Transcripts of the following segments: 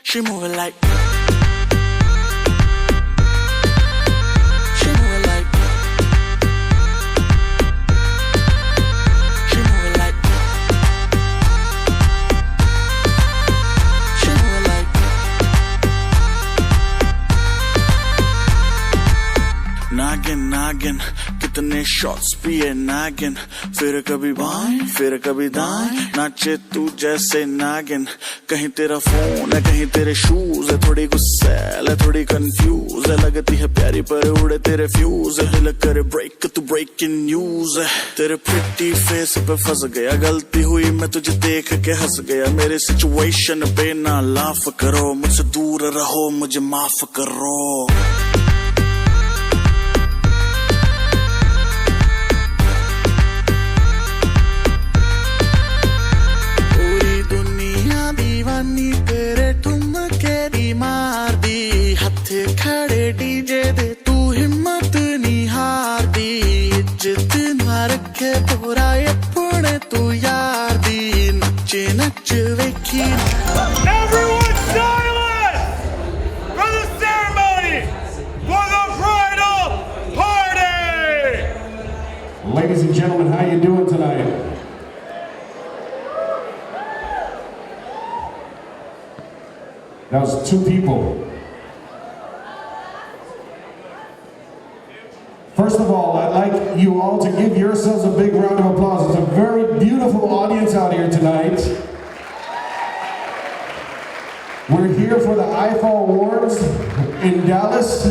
She moving like. नागिन कितने shots पिए नागिन फिर कभी बाएं फिर कभी दाएं नाचे तू जैसे नागिन कहीं तेरा फोन है कहीं तेरे शूज है थोड़ी गुस्सैल है थोड़ी कंफ्यूज है लगती है प्यारी पर उड़े तेरे फ्यूज है दिल करे ब्रेक तू ब्रेकिंग न्यूज है तेरे प्रिटी फेस पे फंस गया गलती हुई मैं तुझे देख के हंस गया मेरे सिचुएशन पे ना लाफ करो मुझसे दूर रहो मुझे माफ करो खड़े डीजे दे तू हिम्मत नहीं हार दी इज्जत ना रखे तोरा अपने तू यार दी नचे नच वेखी Everyone silent for the ceremony for the bridal party. Ladies and gentlemen, how you doing tonight? That was two people. First of all, I'd like you all to give yourselves a big round of applause. It's a very beautiful audience out here tonight. We're here for the IFA Awards in Dallas.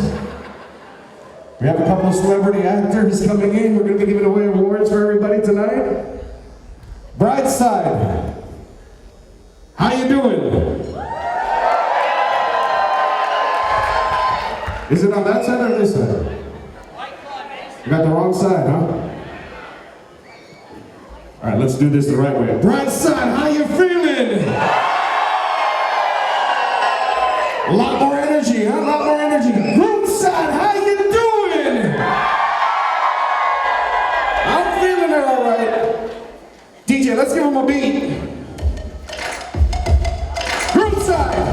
We have a couple of celebrity actors coming in. We're going to be giving away awards for everybody tonight. Bride's side, how you doing? Is it on that side or this side? You got the wrong side, huh? All right, let's do this the right way. Bright side, how you feeling? A lot more energy, huh? A lot more energy. Groom side, how you doing? I'm feeling it all right. DJ, let's give him a beat. Groom side.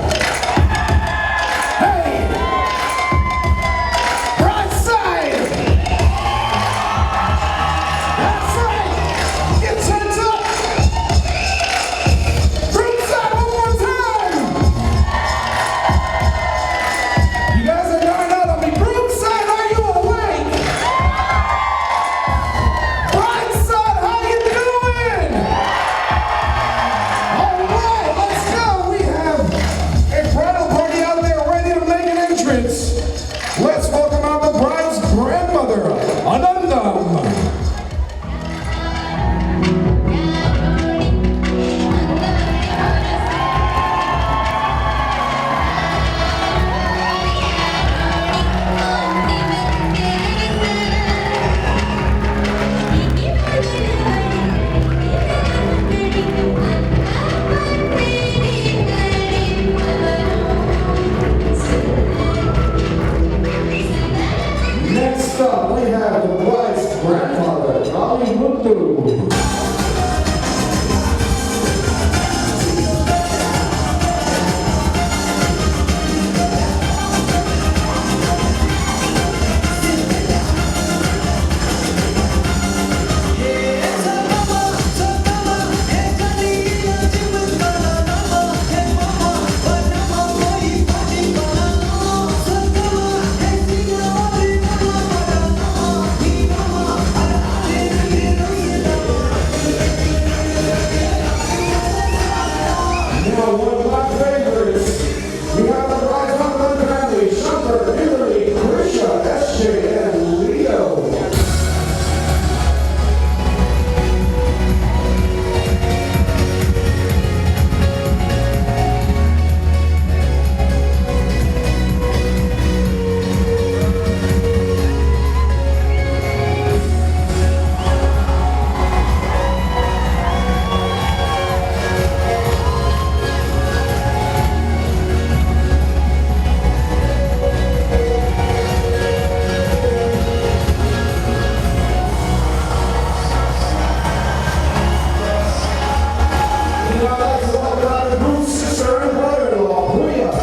Sister and brother-in-law, Booyah!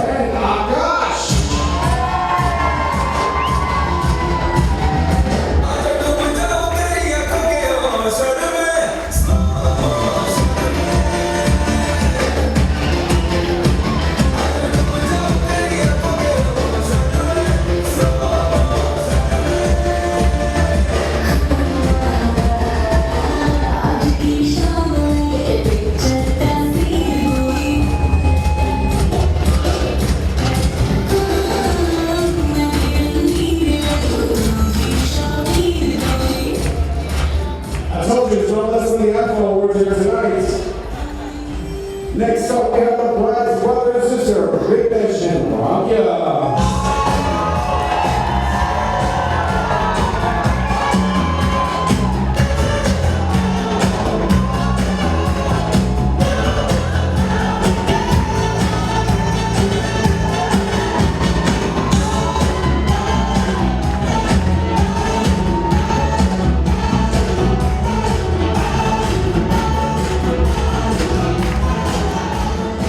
Next up, we have the bride's brother and sister, Ritesh and Saranya.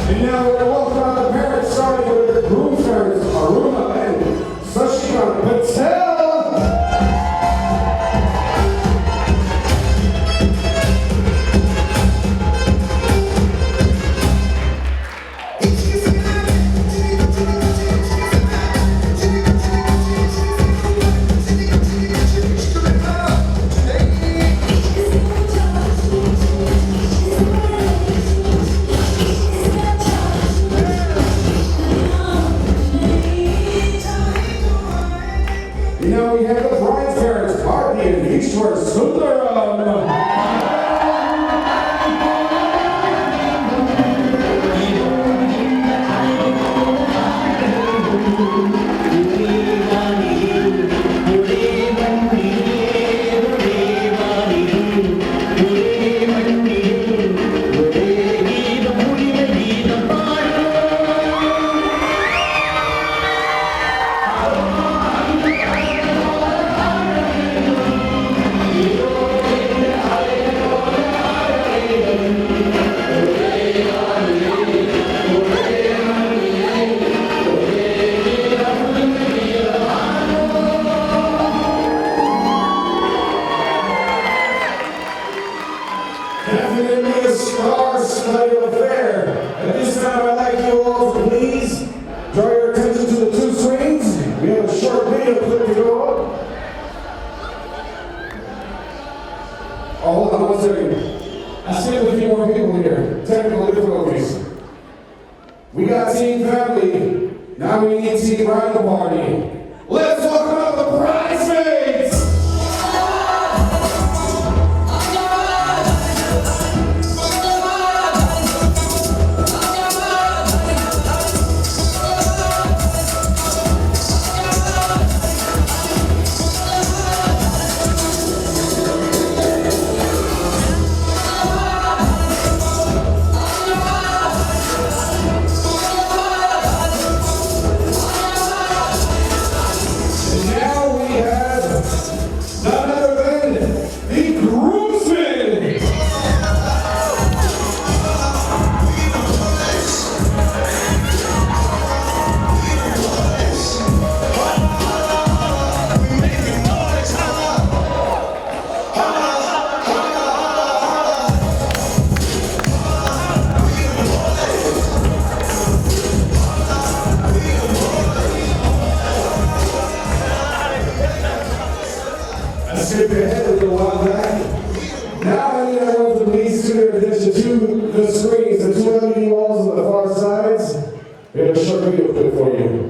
And now we're going to welcome out the parents, starting with the groom's parents, Aruna and Sashika Patel. Now we have the bride's parents, Arti and Ishwar Sundaram. Definitely a star-studded affair. At this time, I'd like you all to please draw your attention to the two screens. We have a short video clip to go up. Oh, hold on 1 second. I see a few more people here. Technical difficulties. We got Team Family. Now we need Team Bridal Party. Let's welcome out the bridesmaids! Skip ahead a little while back. Now I need everyone to please turn their attention to the screens, the two LED walls on the far sides. We have a short video clip for you.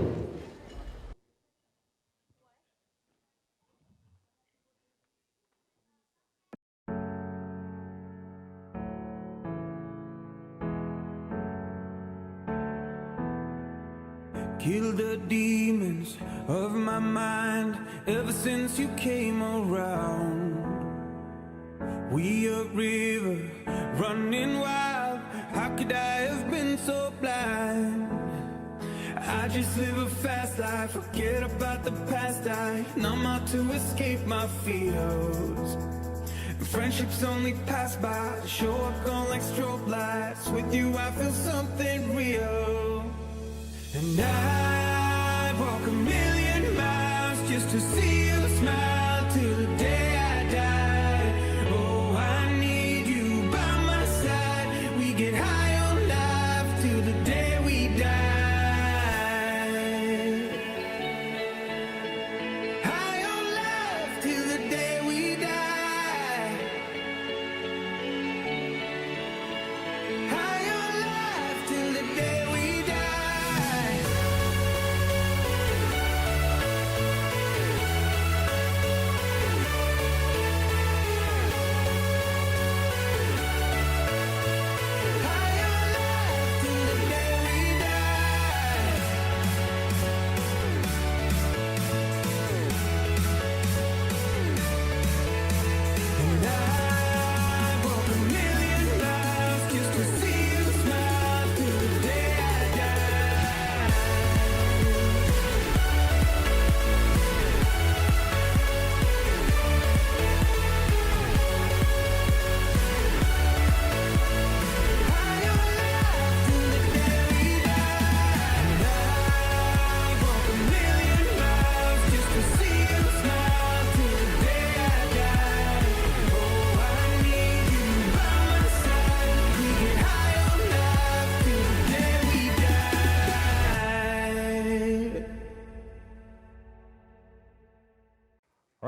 Kill the demons of my mind ever since you came around. We a river running wild. How could I have been so blind? I just live a fast life, forget about the past. I numb out to escape my fears. Friendships only pass by, show up gone like strobe lights. With you I feel something real. And I'd walk 1,000,000 miles just to see you smile till the day I die. Oh, I need you by my side. We get high on life till the day we die. High on life till the day we die. High on life till the day we die. High on life.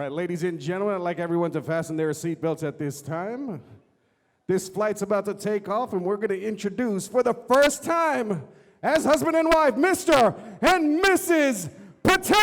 right, ladies and gentlemen, I'd like everyone to fasten their seatbelts at this time. This flight's about to take off, and we're going to introduce, for the first time, as husband and wife, Mr. and Mrs. Patel!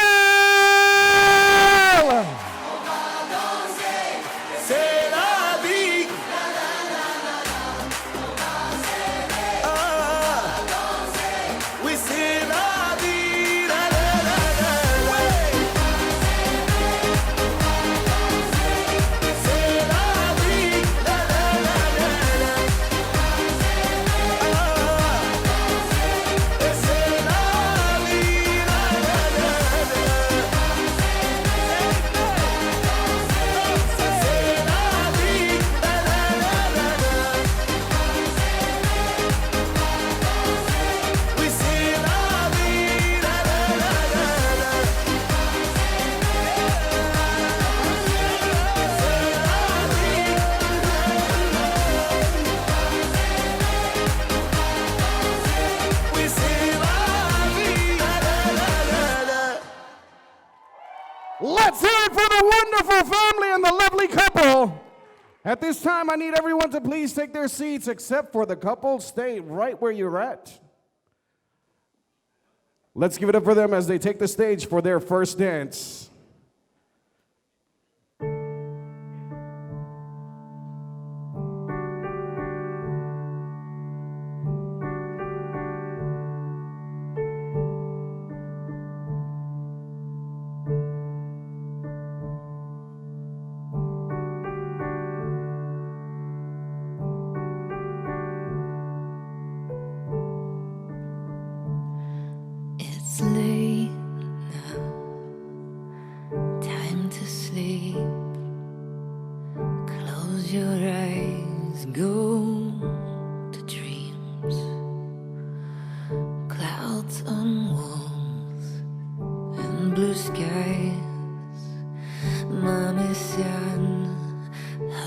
Let's hear it for the wonderful family and the lovely couple. At this time, I need everyone to please take their seats, except for the couple. Stay right where you're at. Let's give it up for them as they take the stage for their first dance. It's late now, time to sleep. Close your eyes, go to dreams. Clouds on walls and blue skies. Mommy sun,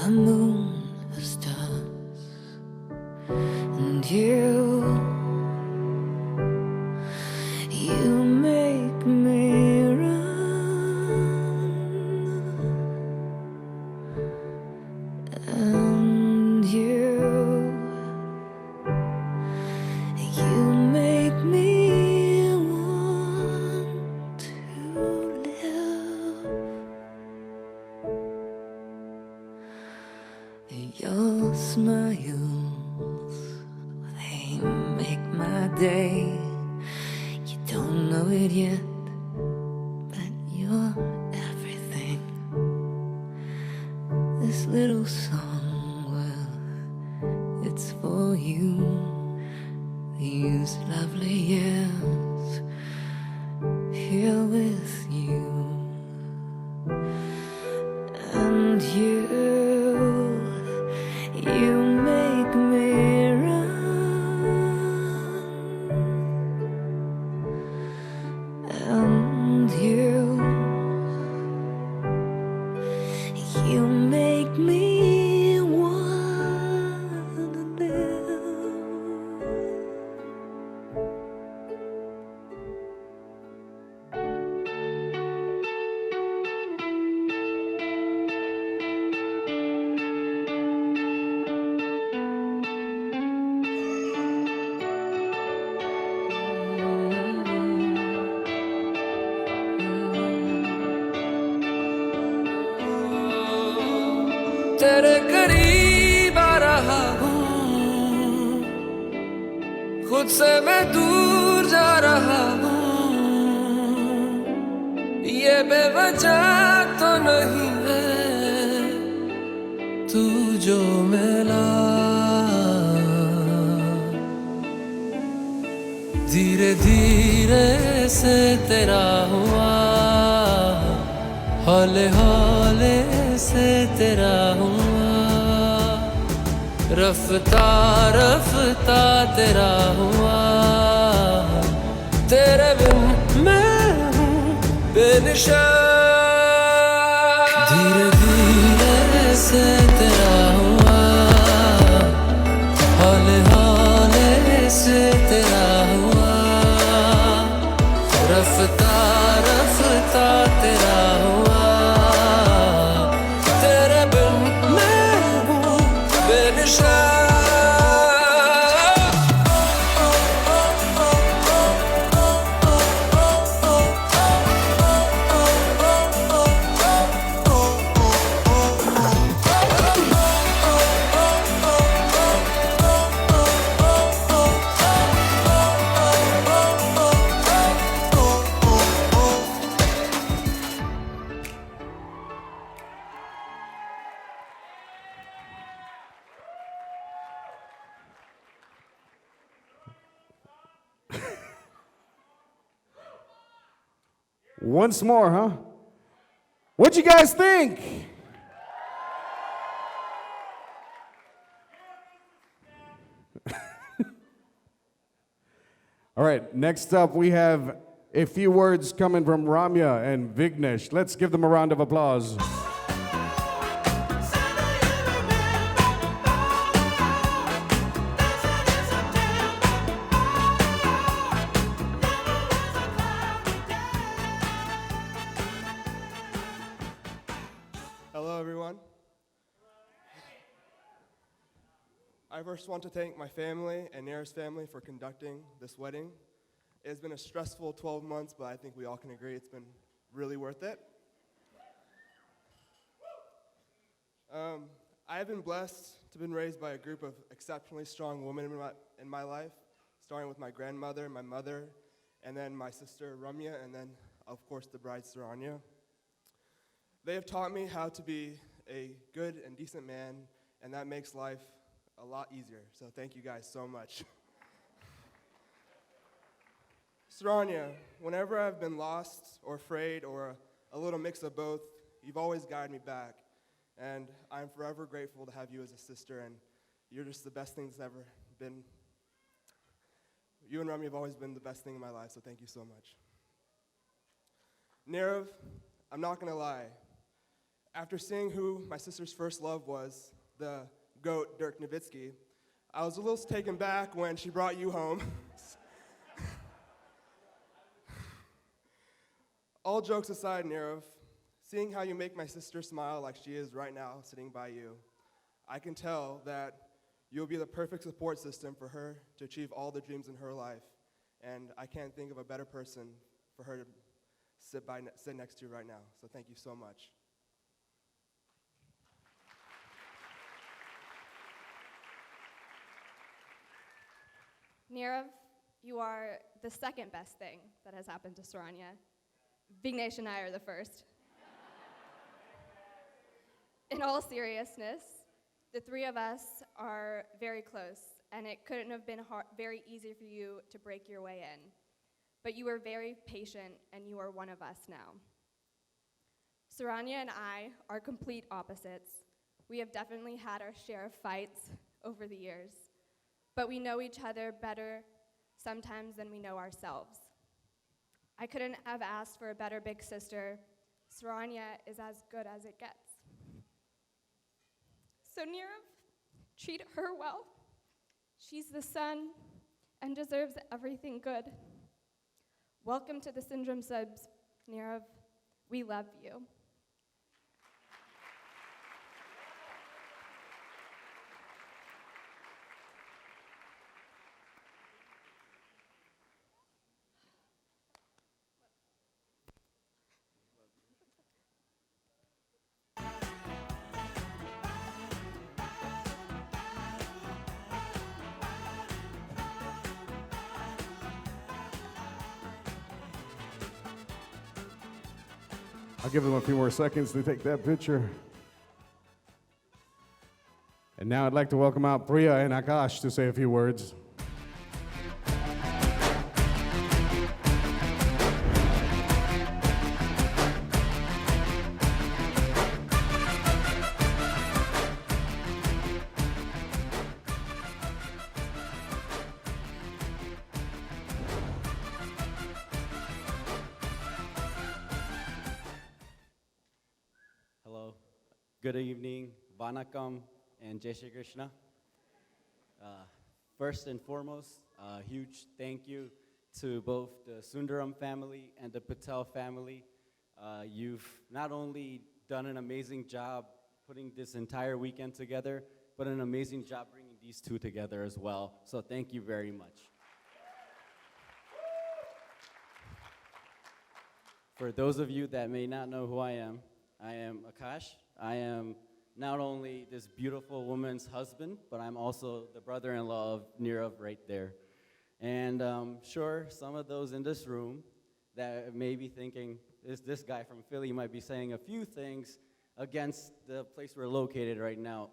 a moon of stars. And you make me run, and you make me want to live. Your smiles, they make my day. Don't know it yet, but you're everything. This little song, well, it's for you. These lovely years here with you. And you make me run. And you make me wanna live. तेरे करीब आ रहा हूँ, खुद से मैं दूर जा रहा हूँ। ये बेवजह तो नहीं है तू जो मिला। धीरे धीरे से तेरा हुआ, हौले हौले से तेरा हुआ। रफ्ता रफ्ता तेरा हुआ। तेरे बिन मैं हूँ बेनिशान। धीरे धीरे से तेरा हुआ, हौले हौले से तेरा हुआ। रफ्ता रफ्ता तेरा हुआ। Once more, huh? What'd you guys think? All right, next up we have a few words coming from Ramya and Vignesh. Let's give them a round of applause. Hello, everyone. I first want to thank my family and Nirav's family for conducting this wedding. It has been a stressful 12 months, but I think we all can agree it's been really worth it. I have been blessed to have been raised by a group of exceptionally strong women in my life, starting with my grandmother, my mother, and then my sister Ramya, and then, of course, the bride Saranya. They have taught me how to be a good and decent man, and that makes life a lot easier. So thank you guys so much. Saranya, whenever I've been lost or afraid or a little mix of both, you've always guided me back. And I'm forever grateful to have you as a sister, and you're just the best thing that's ever been. You and Ramya have always been the best thing in my life, so thank you so much. Nirav, I'm not gonna lie. After seeing who my sister's first love was, the GOAT, Dirk Nowitzki, I was a little taken back when she brought you home. All jokes aside, Nirav, seeing how you make my sister smile like she is right now sitting by you, I can tell that you'll be the perfect support system for her to achieve all the dreams in her life. And I can't think of a better person for her to sit next to right now. So thank you so much. Nirav, you are the second best thing that has happened to Saranya. Vignesh and I are the first. In all seriousness, the three of us are very close, and it couldn't have been very easy for you to break your way in. But you were very patient, and you are one of us now. Saranya and I are complete opposites. We have definitely had our share of fights over the years, but we know each other better sometimes than we know ourselves. I couldn't have asked for a better big sister. Saranya is as good as it gets. So Nirav, treat her well. She's the sun and deserves everything good. Welcome to the Syndrome Subs, Nirav. We love you. I'll give them a few more seconds to take that picture. And now I'd like to welcome out Priya and Akash to say a few words. Hello, good evening, Vanakkam, and Jai Shri Krishna. First and foremost, a huge thank you to both the Sundaram family and the Patel family. You've not only done an amazing job putting this entire weekend together, but an amazing job bringing these two together as well. So thank you very much. For those of you that may not know who I am Akash. I am not only this beautiful woman's husband, but I'm also the brother-in-law of Nirav right there. And sure, some of those in this room that may be thinking, this guy from Philly might be saying a few things against the place we're located right now,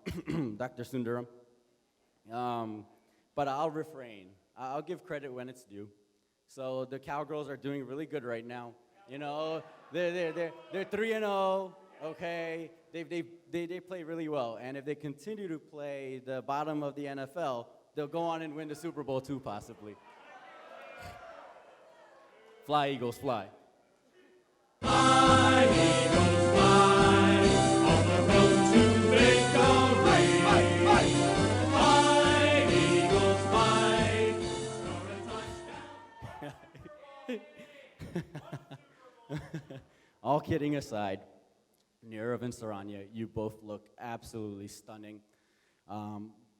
Dr. Sundaram. But I'll refrain. I'll give credit when it's due. So the Cowgirls are doing really good right now. You know, they're 3-0. Okay, they play really well, and if they continue to play the bottom of the NFL, they'll go on and win the Super Bowl too, possibly. Fly, Eagles, fly. All kidding aside, Nirav and Saranya, you both look absolutely stunning.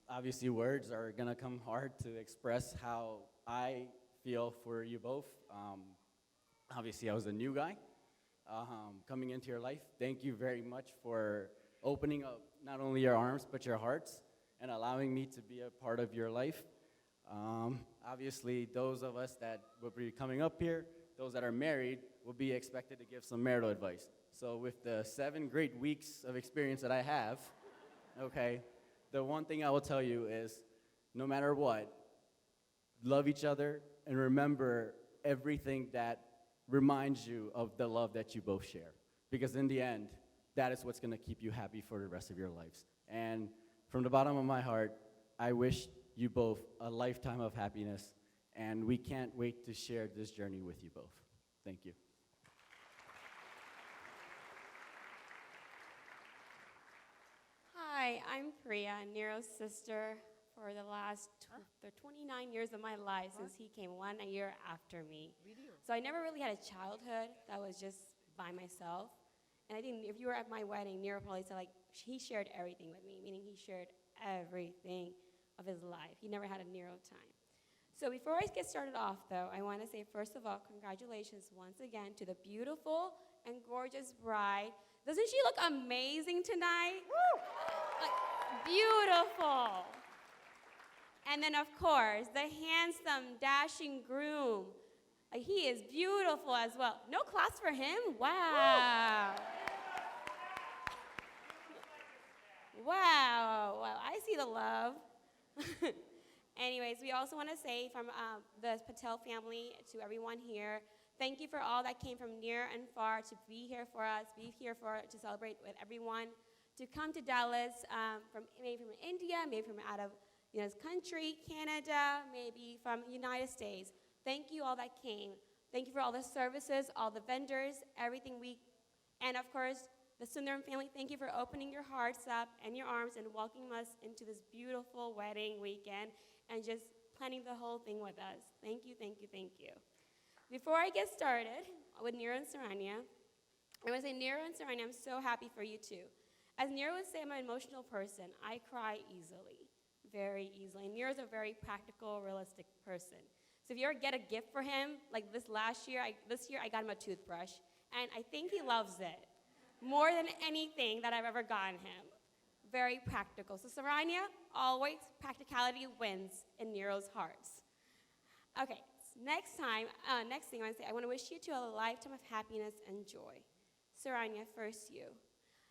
Obviously, words are gonna come hard to express how I feel for you both. Obviously, I was a new guy coming into your life. Thank you very much for opening up not only your arms, but your hearts, and allowing me to be a part of your life. Obviously, those of us that will be coming up here, those that are married, will be expected to give some marital advice. So with the 7 great weeks of experience that I have, okay, the one thing I will tell you is, no matter what, love each other and remember everything that reminds you of the love that you both share. Because in the end, that is what's gonna keep you happy for the rest of your lives. And from the bottom of my heart, I wish you both a lifetime of happiness, and we can't wait to share this journey with you both. Thank you. Hi, I'm Priya, Nirav's sister for the 29 years of my life since he came 1 year after me. So I never really had a childhood that was just by myself. And I think if you were at my wedding, Nirav probably said, like, he shared everything with me, meaning he shared everything of his life. He never had a Nirav time. So before I get started off, though, I want to say, first of all, congratulations once again to the beautiful and gorgeous bride. Doesn't she look amazing tonight? Woo! Like, beautiful. And then, of course, the handsome, dashing groom. Like, he is beautiful as well. No claps for him? Wow. Wow. Wow. I see the love. Anyways, we also want to say from the Patel family to everyone here, thank you for all that came from near and far to be here for us, to celebrate with everyone, to come to Dallas, maybe from India, maybe from out of this country, Canada, maybe from the United States. Thank you all that came. Thank you for all the services, all the vendors, everything and of course, the Sundaram family, thank you for opening your hearts up and your arms and welcoming us into this beautiful wedding weekend and just planning the whole thing with us. Thank you, thank you, thank you. Before I get started with Nirav and Saranya, I want to say, Nirav and Saranya, I'm so happy for you too. As Nirav would say, I'm an emotional person. I cry easily, very easily. And Nirav's a very practical, realistic person. So if you ever get a gift for him, like this year I got him a toothbrush, and I think he loves it more than anything that I've ever gotten him. Very practical. So Saranya, always practicality wins in Nirav's hearts. Okay, next thing I want to say, I want to wish you to a lifetime of happiness and joy. Saranya, first you.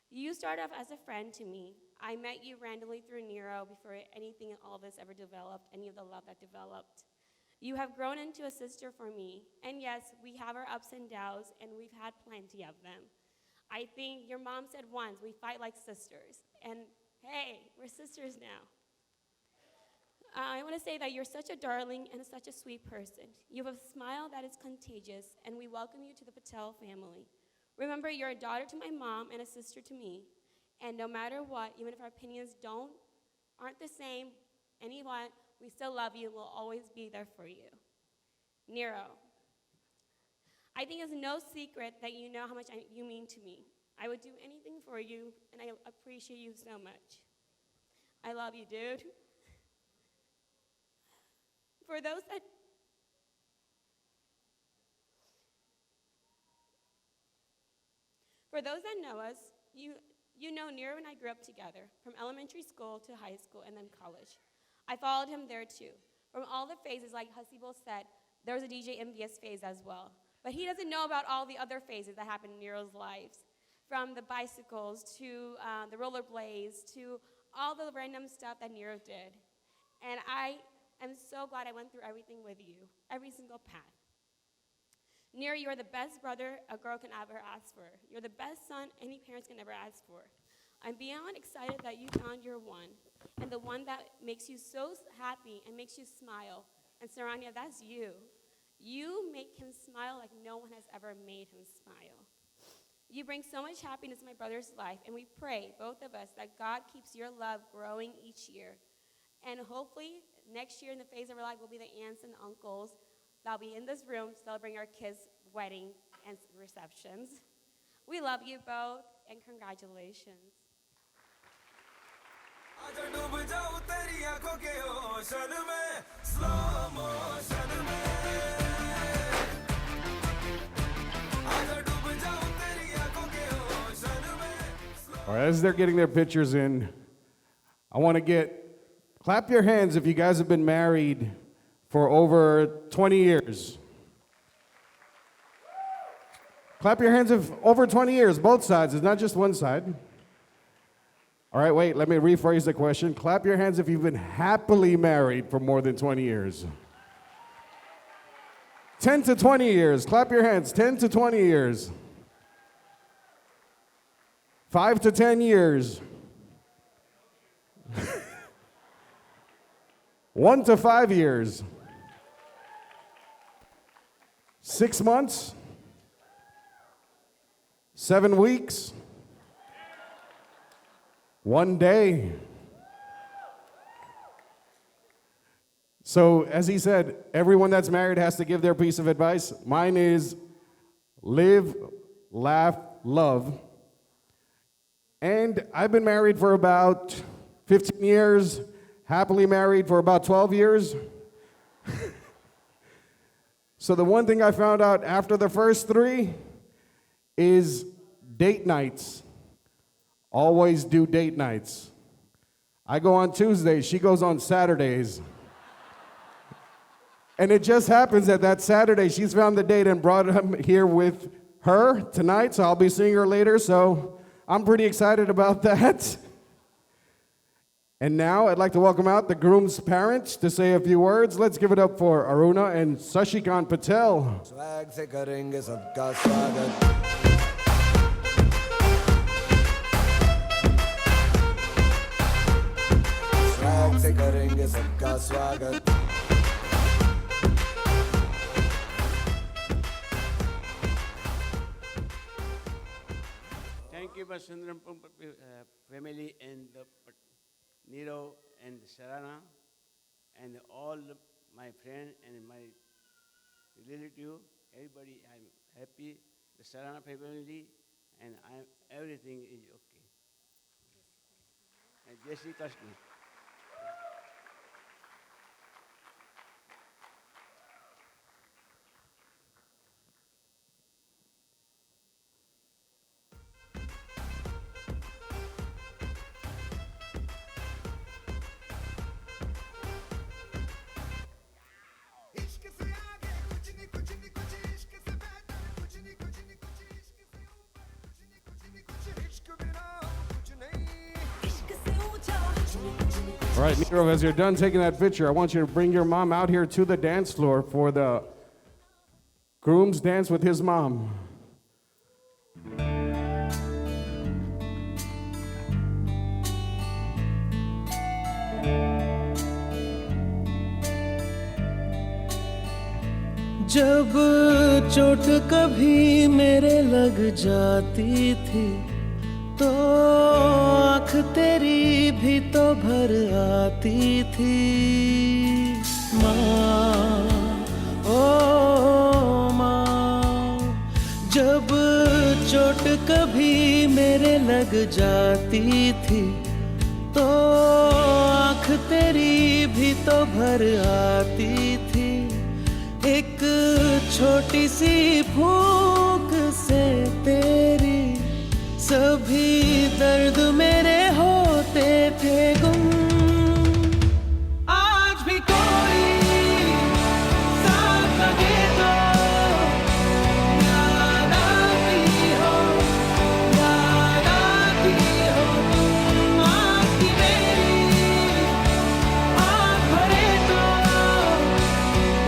You started off as a friend to me. I met you randomly through Nirav before anything and all this ever developed, any of the love that developed. You have grown into a sister for me. And yes, we have our ups and downs, and we've had plenty of them. I think your mom said once, we fight like sisters. And hey, we're sisters now. I want to say that you're such a darling and such a sweet person. You have a smile that is contagious, and we welcome you to the Patel family. Remember, you're a daughter to my mom and a sister to me. And no matter what, even if our opinions aren't the same, we still love you. We'll always be there for you. Nirav, I think it's no secret that you know how much you mean to me. I would do anything for you, and I appreciate you so much. I love you, dude. For those that know us, you know Nirav and I grew up together, from elementary school to high school and then college. I followed him there too. From all the phases, like Hasibul said, there was a DJ MVS phase as well. But he doesn't know about all the other phases that happened in Nirav's lives, from the bicycles to the rollerblades to all the random stuff that Nirav did. And I am so glad I went through everything with you, every single path. Nir, you're the best brother a girl can ever ask for. You're the best son any parents can ever ask for. I'm beyond excited that you found your one, and the one that makes you so happy and makes you smile. And Saranya, that's you. You make him smile like no one has ever made him smile. You bring so much happiness in my brother's life, and we pray, both of us, that God keeps your love growing each year. And hopefully, next year in the phase of our life, we'll be the aunts and uncles that'll be in this room celebrating our kids' wedding and receptions. We love you both, and congratulations. All right, as they're getting their pictures in, I want to clap your hands if you guys have been married for over 20 years. Clap your hands if over 20 years, both sides, it's not just one side. All right, wait, let me rephrase the question. Clap your hands if you've been happily married for more than 20 years. 10 to 20 years, clap your hands, 10 to 20 years. 5 to 10 years. 1 to 5 years. 6 months. 7 weeks. 1 day. So, as he said, everyone that's married has to give their piece of advice. Mine is live, laugh, love. And I've been married for about 15 years, happily married for about 12 years. So the one thing I found out after the first 3 is date nights. Always do date nights. I go on Tuesdays, she goes on Saturdays. And it just happens that Saturday she's found the date and brought him here with her tonight, so I'll be seeing her later, so I'm pretty excited about that. And now I'd like to welcome out the groom's parents to say a few words. Let's give it up for Aruna and Sashikant Patel. Swag se karenge sabka swagat. Swag se karenge sabka swagat. Thank you, Vasundram family and Nirav and Saranya and all my friends and my relative, everybody. I'm happy. The Saranya family and everything is okay. And Jai Shri Krishna. All right, Nirav, as you're done taking that picture, I want you to bring your mom out here to the dance floor for the groom's dance with his mom. जब चोट कभी मेरे लग जाती थी तो आँख तेरी भी तो भर आती थी माँ, ओ माँ। जब चोट कभी मेरे लग जाती थी तो आँख तेरी भी तो भर आती थी। एक छोटी सी फूंक से तेरी सभी दर्द मेरे होते थे गुम। आज भी कोई साथ लगे तो याद आती हो तुम। आपकी मेरी आँख भरे तो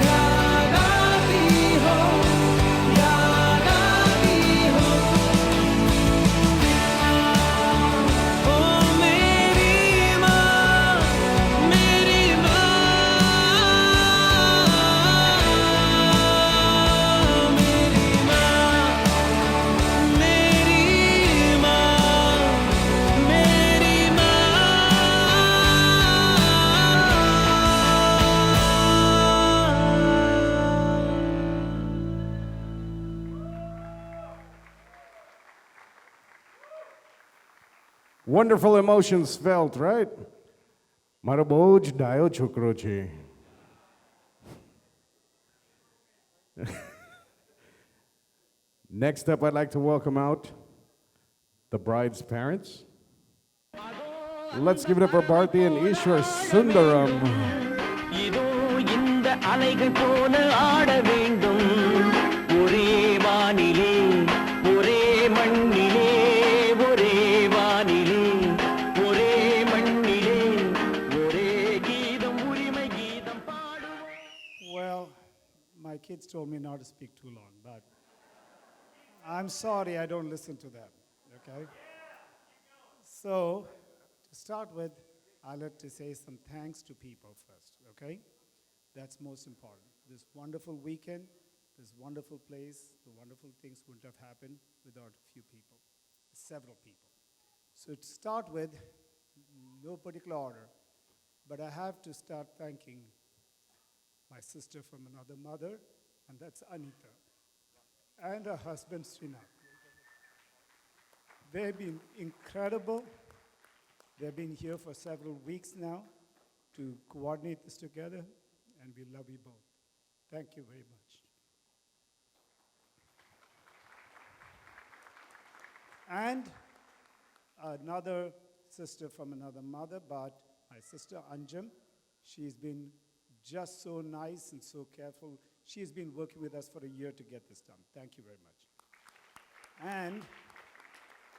याद आती हो Wonderful emotions felt, right? મારો બહુ જ ડાયો છોકરો છે. Next up, I'd like to welcome out the bride's parents. Let's give it up for Bharti and Ishwar Sundaram. இதோ இந்த அலைகள் போல ஆட வேண்டும் ஒரே வானிலே ஒரே மண்ணிலே ஒரே வானிலே ஒரே மண்ணிலே ஒரே கீதம் உரிமை கீதம் பாடுவோம். Well, my kids told me not to speak too long, but I'm sorry I don't listen to them, okay? So, to start with, I'd like to say some thanks to people first, okay? That's most important. This wonderful weekend, this wonderful place, the wonderful things wouldn't have happened without a few people, several people. So to start with, no particular order, but I have to start thanking my sister from another mother, and that's Anita, and her husband Srinath. They've been incredible. They've been here for several weeks now to coordinate this together, and we love you both. Thank you very much. And another sister from another mother, but my sister Anjum, she's been just so nice and so careful. She's been working with us for a year to get this done. Thank you very much. And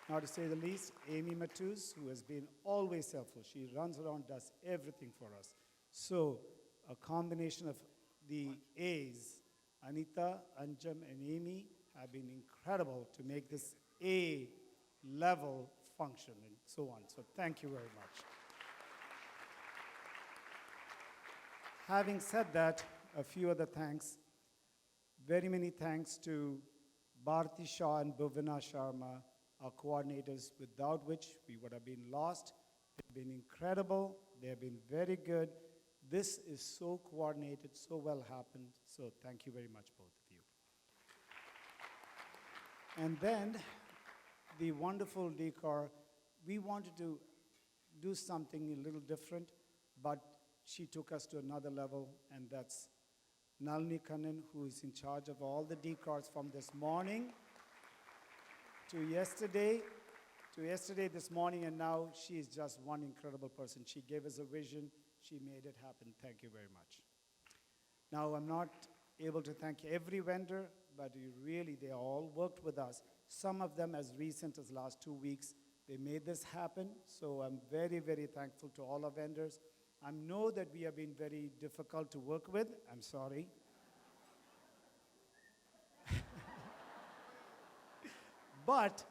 not to say the least, Amy Matus, who has been always helpful. She runs around, does everything for us. So a combination of the A's, Anita, Anjum, and Amy, have been incredible to make this A-level function and so on. So thank you very much. Having said that, a few other thanks. Very many thanks to Bharti Shah and Bhuvana Sharma, our coordinators, without which we would have been lost. They've been incredible. They have been very good. This is so coordinated, so well happened. So thank you very much, both of you. And then the wonderful decor, we wanted to do something a little different, but she took us to another level, and that's Nalini Kannan, who is in charge of all the decors from this morning to yesterday, this morning, and now she is just one incredible person. She gave us a vision. She made it happen. Thank you very much. Now, I'm not able to thank every vendor, but they all worked with us. Some of them as recent as last 2 weeks. They made this happen. So I'm very, very thankful to all our vendors. I know that we have been very difficult to work with. I'm sorry. But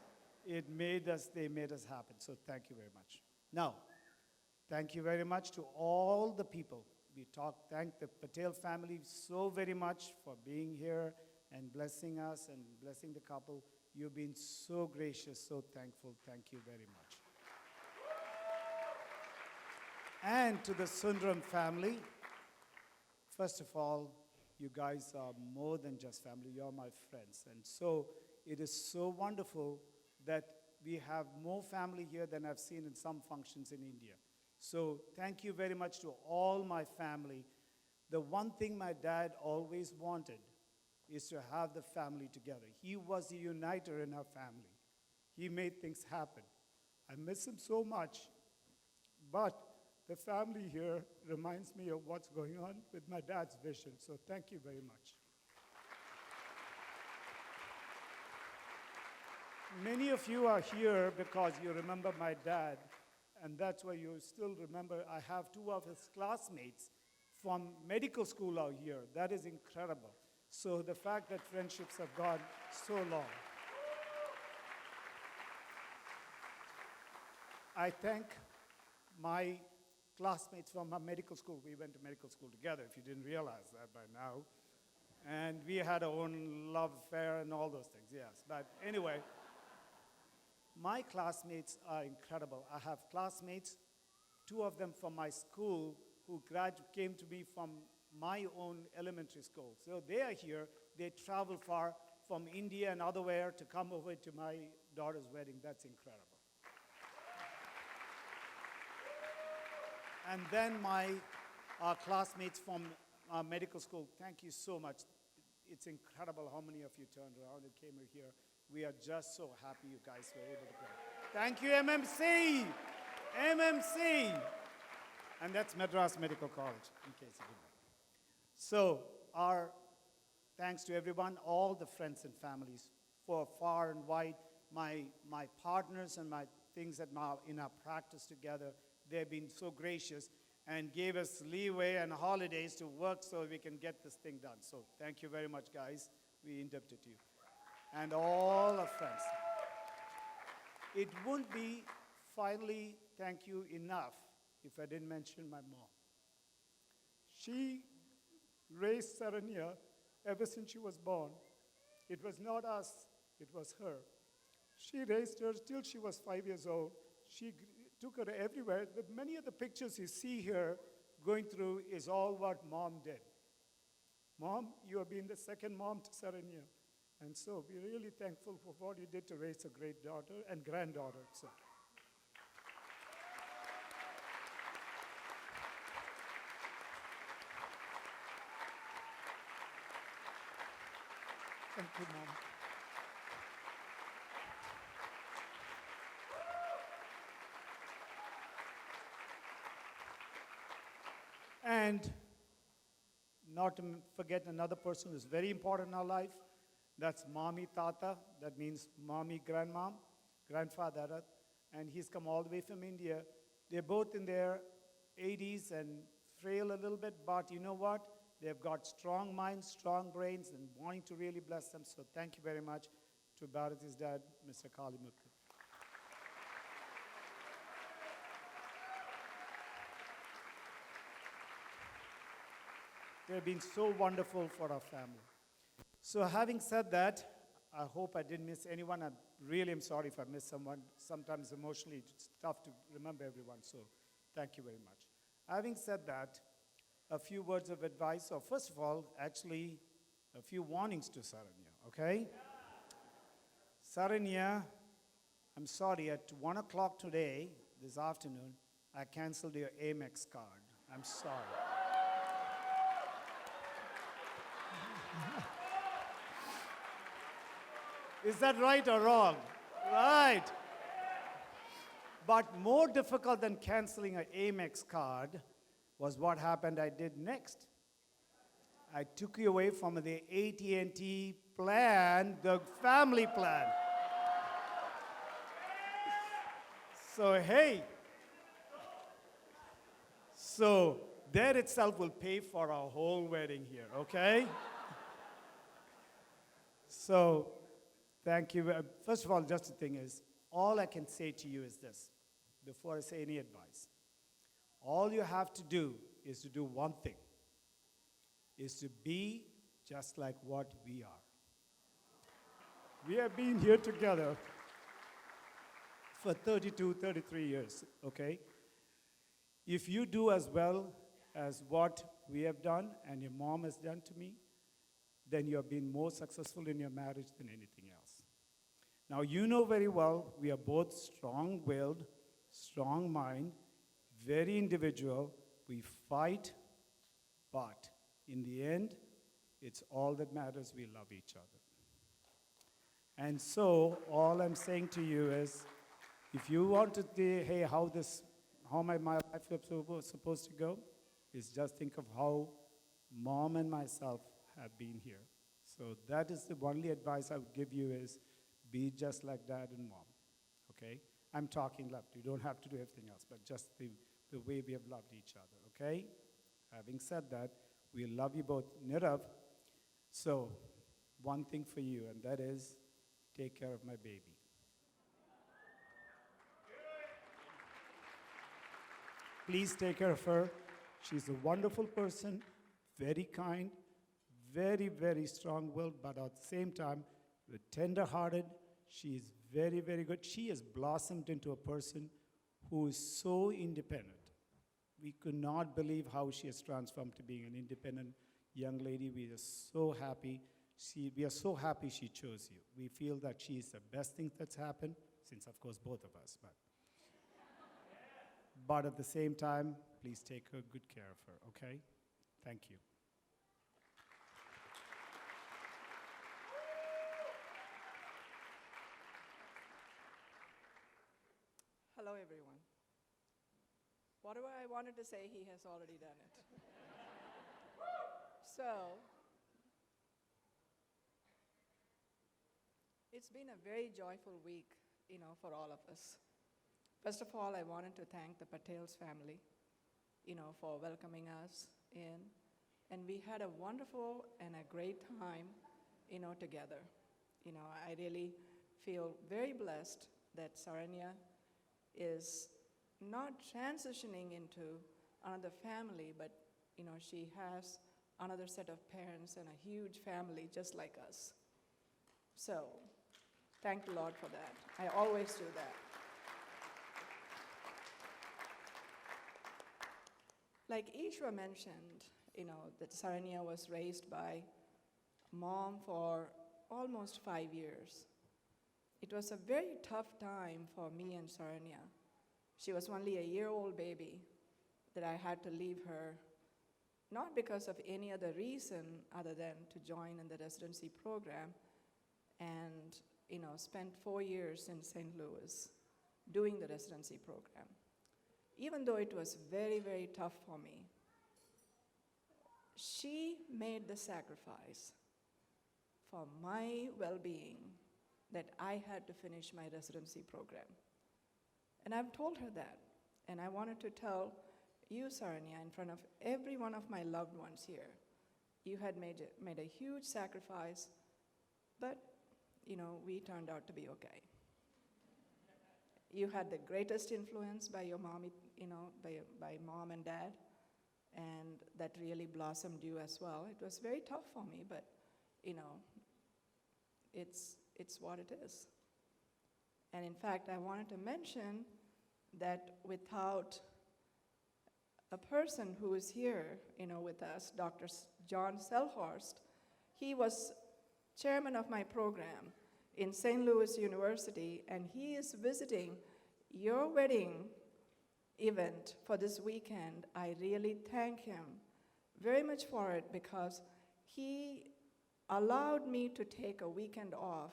they made us happen. So thank you very much. Now, thank you very much to all the people. Thank the Patel family so very much for being here and blessing us and blessing the couple. You've been so gracious, so thankful. Thank you very much. And to the Sundaram family, first of all, you guys are more than just family. You're my friends. And so it is so wonderful that we have more family here than I've seen in some functions in India. So thank you very much to all my family. The one thing my dad always wanted is to have the family together. He was a uniter in our family. He made things happen. I miss him so much, but the family here reminds me of what's going on with my dad's vision. So thank you very much. Many of you are here because you remember my dad, and that's why you still remember. I have 2 of his classmates from medical school out here. That is incredible. So the fact that friendships have gone so long. I thank my classmates from my medical school. We went to medical school together, if you didn't realize that by now. And we had our own love affair and all those things, yes. But anyway, my classmates are incredible. I have classmates, 2 of them from my school, who came to me from my own elementary school. So they are here. They travel far from India and otherwhere to come over to my daughter's wedding. That's incredible. And then my classmates from medical school, thank you so much. It's incredible how many of you turned around and came here. We are just so happy you guys were able to go. Thank you, MMC! MMC! And that's Madras Medical College, in case you didn't know. So, our thanks to everyone, all the friends and families, for far and wide, my partners and my things that in our practice together, they've been so gracious and gave us leeway and holidays to work so we can get this thing done. So thank you very much, guys. We indebted to you. And all our friends. It wouldn't be finally thank you enough if I didn't mention my mom. She raised Saranya ever since she was born. It was not us, it was her. She raised her till she was 5 years old. She took her everywhere. Many of the pictures you see here going through is all what Mom did. Mom, you have been the second mom to Saranya. And so we're really thankful for what you did to raise a great daughter and granddaughter. So. Thank you, Mom. And not to forget another person who's very important in our life. That's Mommy Tata. That means Mommy Grandmom, Grandfather. And he's come all the way from India. They're both in their 80s and frail a little bit, but you know what? They've got strong minds, strong brains, and wanting to really bless them. So thank you very much to Bharati's dad, Mr. Kalimuthu. They've been so wonderful for our family. So having said that, I hope I didn't miss anyone. I really am sorry if I missed someone. Sometimes emotionally it's tough to remember everyone, so thank you very much. Having said that, a few words of advice, or first of all, actually, a few warnings to Saranya, okay? Saranya, I'm sorry, at 1 o'clock today, this afternoon, I canceled your Amex card. I'm sorry. Is that right or wrong? Right. But more difficult than canceling an Amex card was what happened I did next. I took you away from the AT&T plan, the family plan. So, hey. So, that itself will pay for our whole wedding here, okay? So, thank you. First of all, just the thing is, all I can say to you is this, before I say any advice. All you have to do is to do one thing, is to be just like what we are. We have been here together for 32, 33 years, okay? If you do as well as what we have done and your mom has done to me, then you have been more successful in your marriage than anything else. Now, you know very well, we are both strong-willed, strong-minded, very individual. We fight, but in the end, it's all that matters. We love each other. And so, all I'm saying to you is, if you want to say, hey, how my life is supposed to go, is just think of how Mom and myself have been here. So that is the only advice I would give you is, be just like Dad and Mom, okay? I'm talking left. You don't have to do everything else, but just the way we have loved each other, okay? Having said that, we love you both. Nirav, so one thing for you, and that is take care of my baby. Please take care of her. She's a wonderful person, very kind, very, very strong-willed, but at the same time, tender-hearted. She is very, very good. She has blossomed into a person who is so independent. We could not believe how she has transformed to being an independent young lady. We are so happy. We are so happy she chose you. We feel that she is the best thing that's happened, since, of course, both of us. but at the same time, please take good care of her, okay? Thank you. Hello, everyone. Whatever I wanted to say, he has already done it. So, it's been a very joyful week, for all of us. First of all, I wanted to thank the Patel's family, for welcoming us in. And we had a wonderful and a great time, together. I really feel very blessed that Saranya is not transitioning into another family, but, she has another set of parents and a huge family just like us. So, thank the Lord for that. I always do that. Like Ishwa mentioned, that Saranya was raised by mom for almost 5 years. It was a very tough time for me and Saranya. She was only a year-old baby that I had to leave her, not because of any other reason other than to join in the residency program and, spent 4 years in St. Louis doing the residency program. Even though it was very, very tough for me, she made the sacrifice for my well-being that I had to finish my residency program. And I've told her that. And I wanted to tell you, Saranya, in front of every one of my loved ones here, you had made a huge sacrifice, but, we turned out to be okay. You had the greatest influence by your mommy, by mom and dad, and that really blossomed you as well. It was very tough for me, but, it's what it is. And in fact, I wanted to mention that without a person who is here, with us, Dr. John Selhorst, he was chairman of my program in St. Louis University, and he is visiting your wedding event for this weekend. I really thank him very much for it because he allowed me to take a weekend off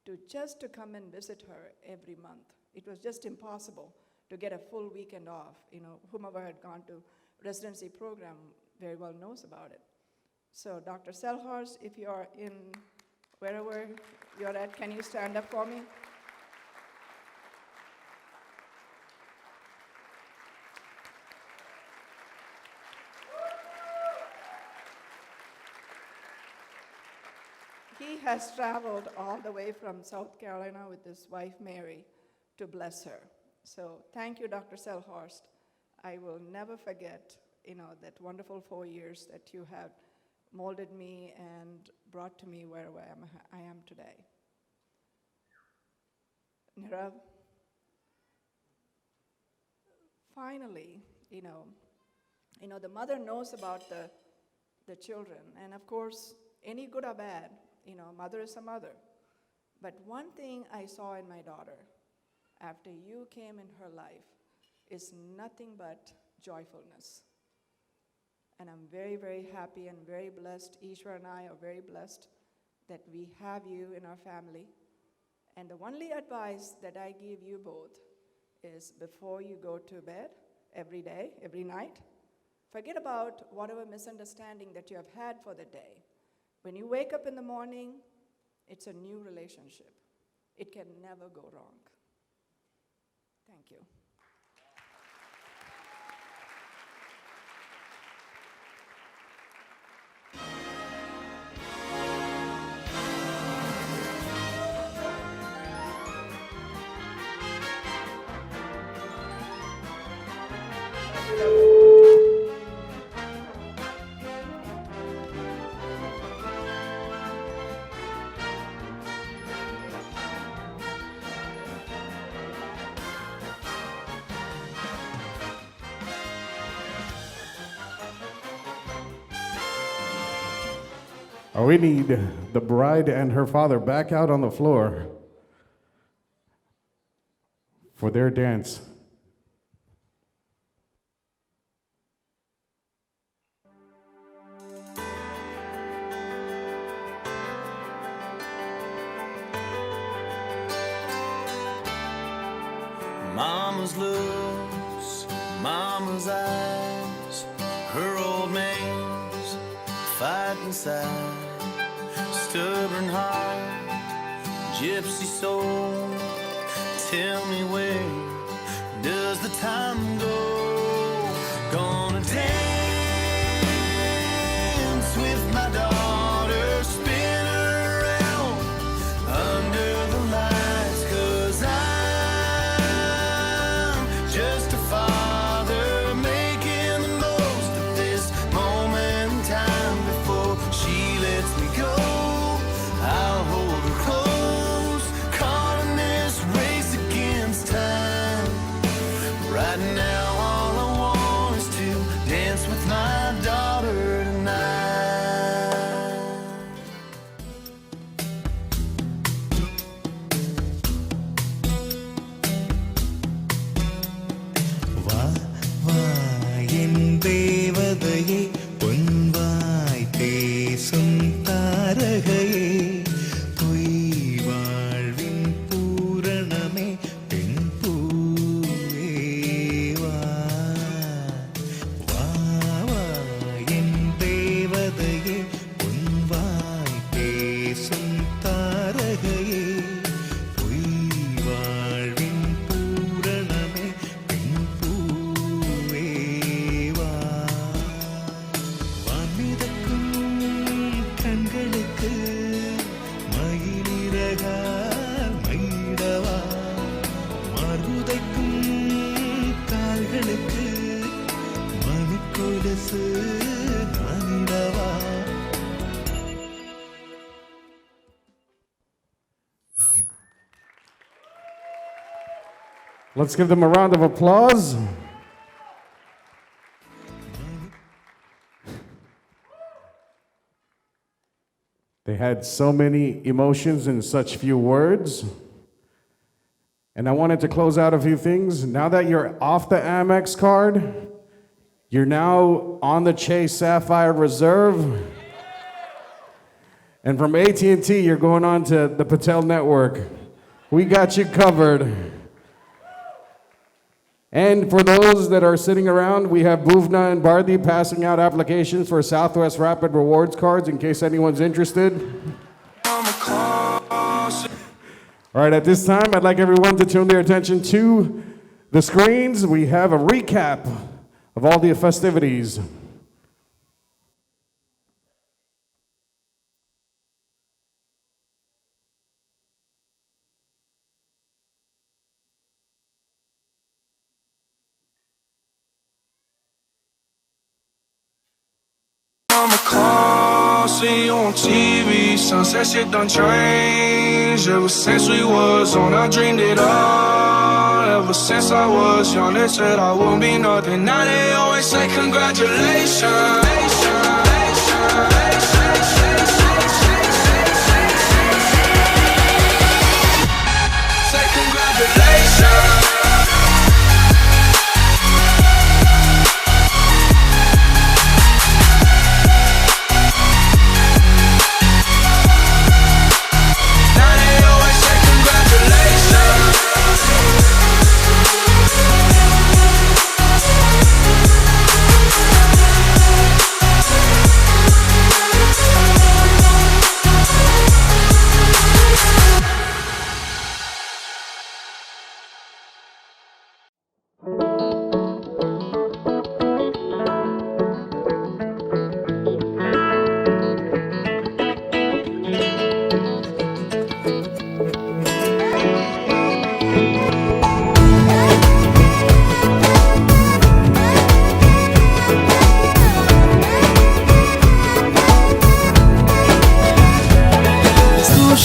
to come and visit her every month. It was just impossible to get a full weekend off. Whomever had gone to residency program very well knows about it. So Dr. Selhorst, if you're in wherever you're at, can you stand up for me? He has traveled all the way from South Carolina with his wife, Mary, to bless her. So thank you, Dr. Selhorst. I will never forget, that wonderful 4 years that you have molded me and brought to me where I am today. Nirav, finally, the mother knows about the children, and of course, any good or bad, mother is a mother. But one thing I saw in my daughter after you came in her life is nothing but joyfulness. And I'm very, very happy and very blessed. Ishwar and I are very blessed that we have you in our family. And the only advice that I give you both is before you go to bed every day, every night, forget about whatever misunderstanding that you have had for the day. When you wake up in the morning, it's a new relationship. It can never go wrong. Thank you. We need the bride and her father back out on the floor for their dance. Mama's looks, Mama's eyes, her old man's fight inside. Stubborn heart, gypsy soul. Tell me where does the time go? Gonna dance with my daughter, spin her around under the lights, 'cause I'm just a father making the most of this moment in time. Before she lets me go, I'll hold her close, caught in this race against time. Right now all I want is to dance with my daughter tonight. வா வா என் தேவதையே பொன்வாய் பேசும் தாரகையே பொய் வாழ்வின் பூரணமே பெண் பூவே வா வா வா என் தேவதையே பொன்வாய் பேசும் தாரகையே பொய் வாழ்வின் பூரணமே பெண் பூவே வா வான்மிதக்கும் கண்களுக்கு மயிலிறகால் மயிடவா மார்புதைக்கும் கால்களுக்கு மணிக்கொலுசு நானிடவா. Let's give them a round of applause. They had so many emotions in such few words. And I wanted to close out a few things. Now that you're off the Amex card, you're now on the Chase Sapphire Reserve. And from AT&T, you're going on to the Patel Network. We got you covered. And for those that are sitting around, we have Bhuvna and Bharti passing out applications for Southwest Rapid Rewards cards in case anyone's interested. All right, at this time, I'd like everyone to turn their attention to the screens. We have a recap of all the festivities. I'm a call, see you on TV. Sunset shit done changed. Ever since we was on, I dreamed it all. Ever since I was young, they said I wouldn't be nothing. Now they always say congratulations. Say congratulations.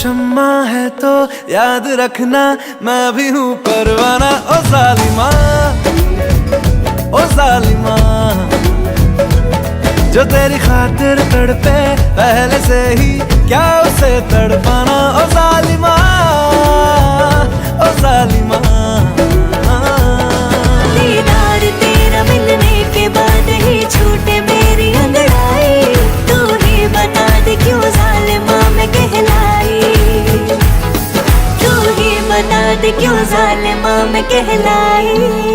शम्मा है तो याद रखना मैं भी हूँ परवाना। ओ जालिमा, ओ जालिमा, जो तेरी खातिर तड़पे पहले से ही क्या उसे तड़पाना। ओ जालिमा, ओ जालिमा, दीदार तेरा मिलने के बाद ही छूटे मेरी अंगड़ाई। तू ही बता दे क्यों जालिमा मैं कहलाई। तू ही बता गलती क्यों जालिमा में कहलाई।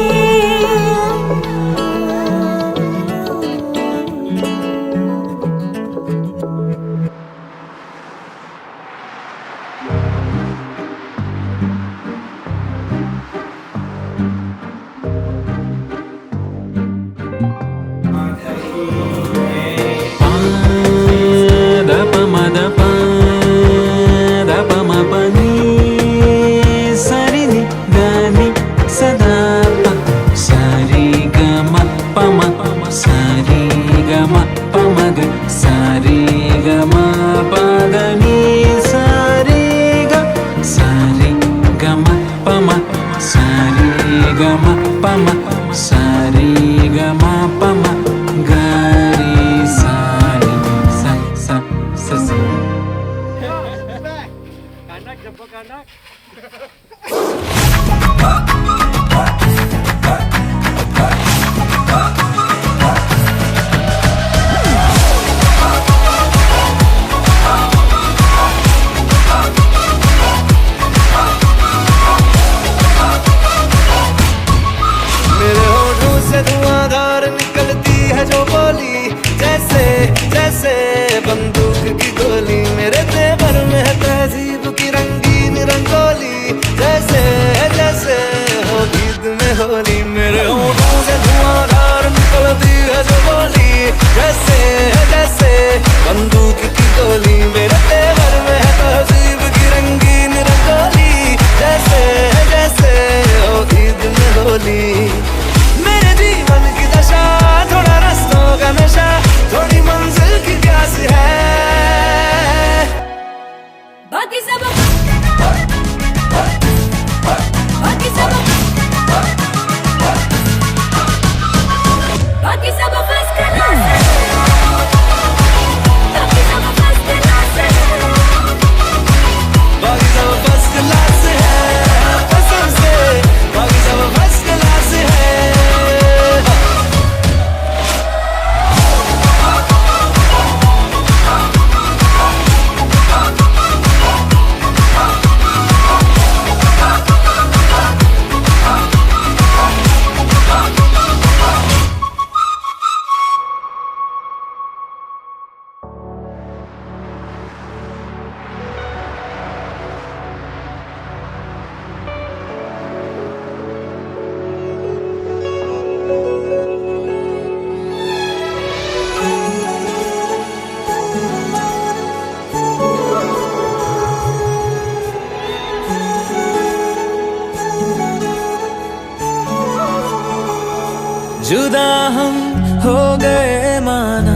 जुदा हम हो गए माना,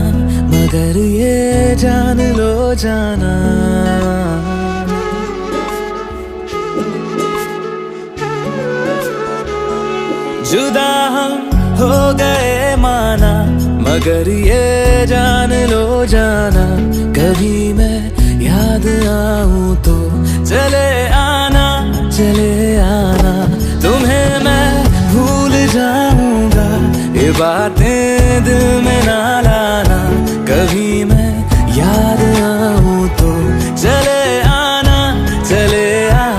मगर ये जान लो जाना, जुदा हम हो गए माना, मगर ये जान लो जाना, कभी मैं याद आऊं तो चले आना, चले आना, तुम्हें मैं भूल जाऊंगा, ये बातें दिल में ना लाना, कभी मैं याद आऊं तो चले आना, चले आना।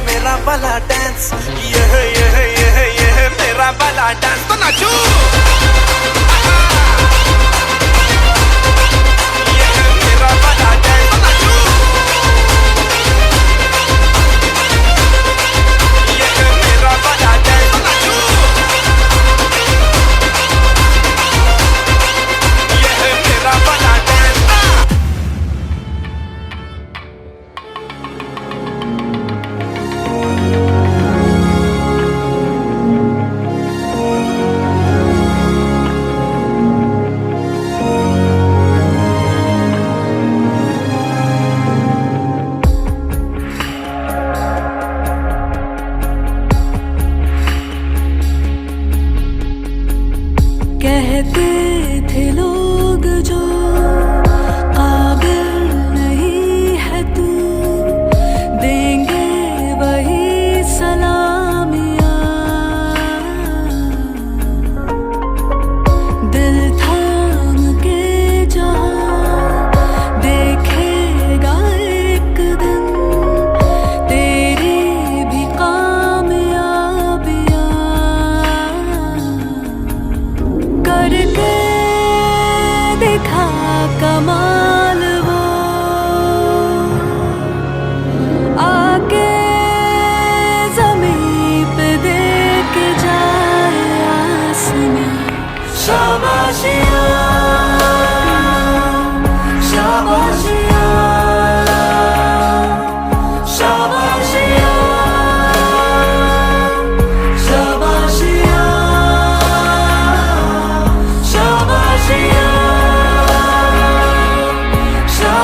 मेरा वाला डांस, ये मेरा वाला डांस तो नाचू।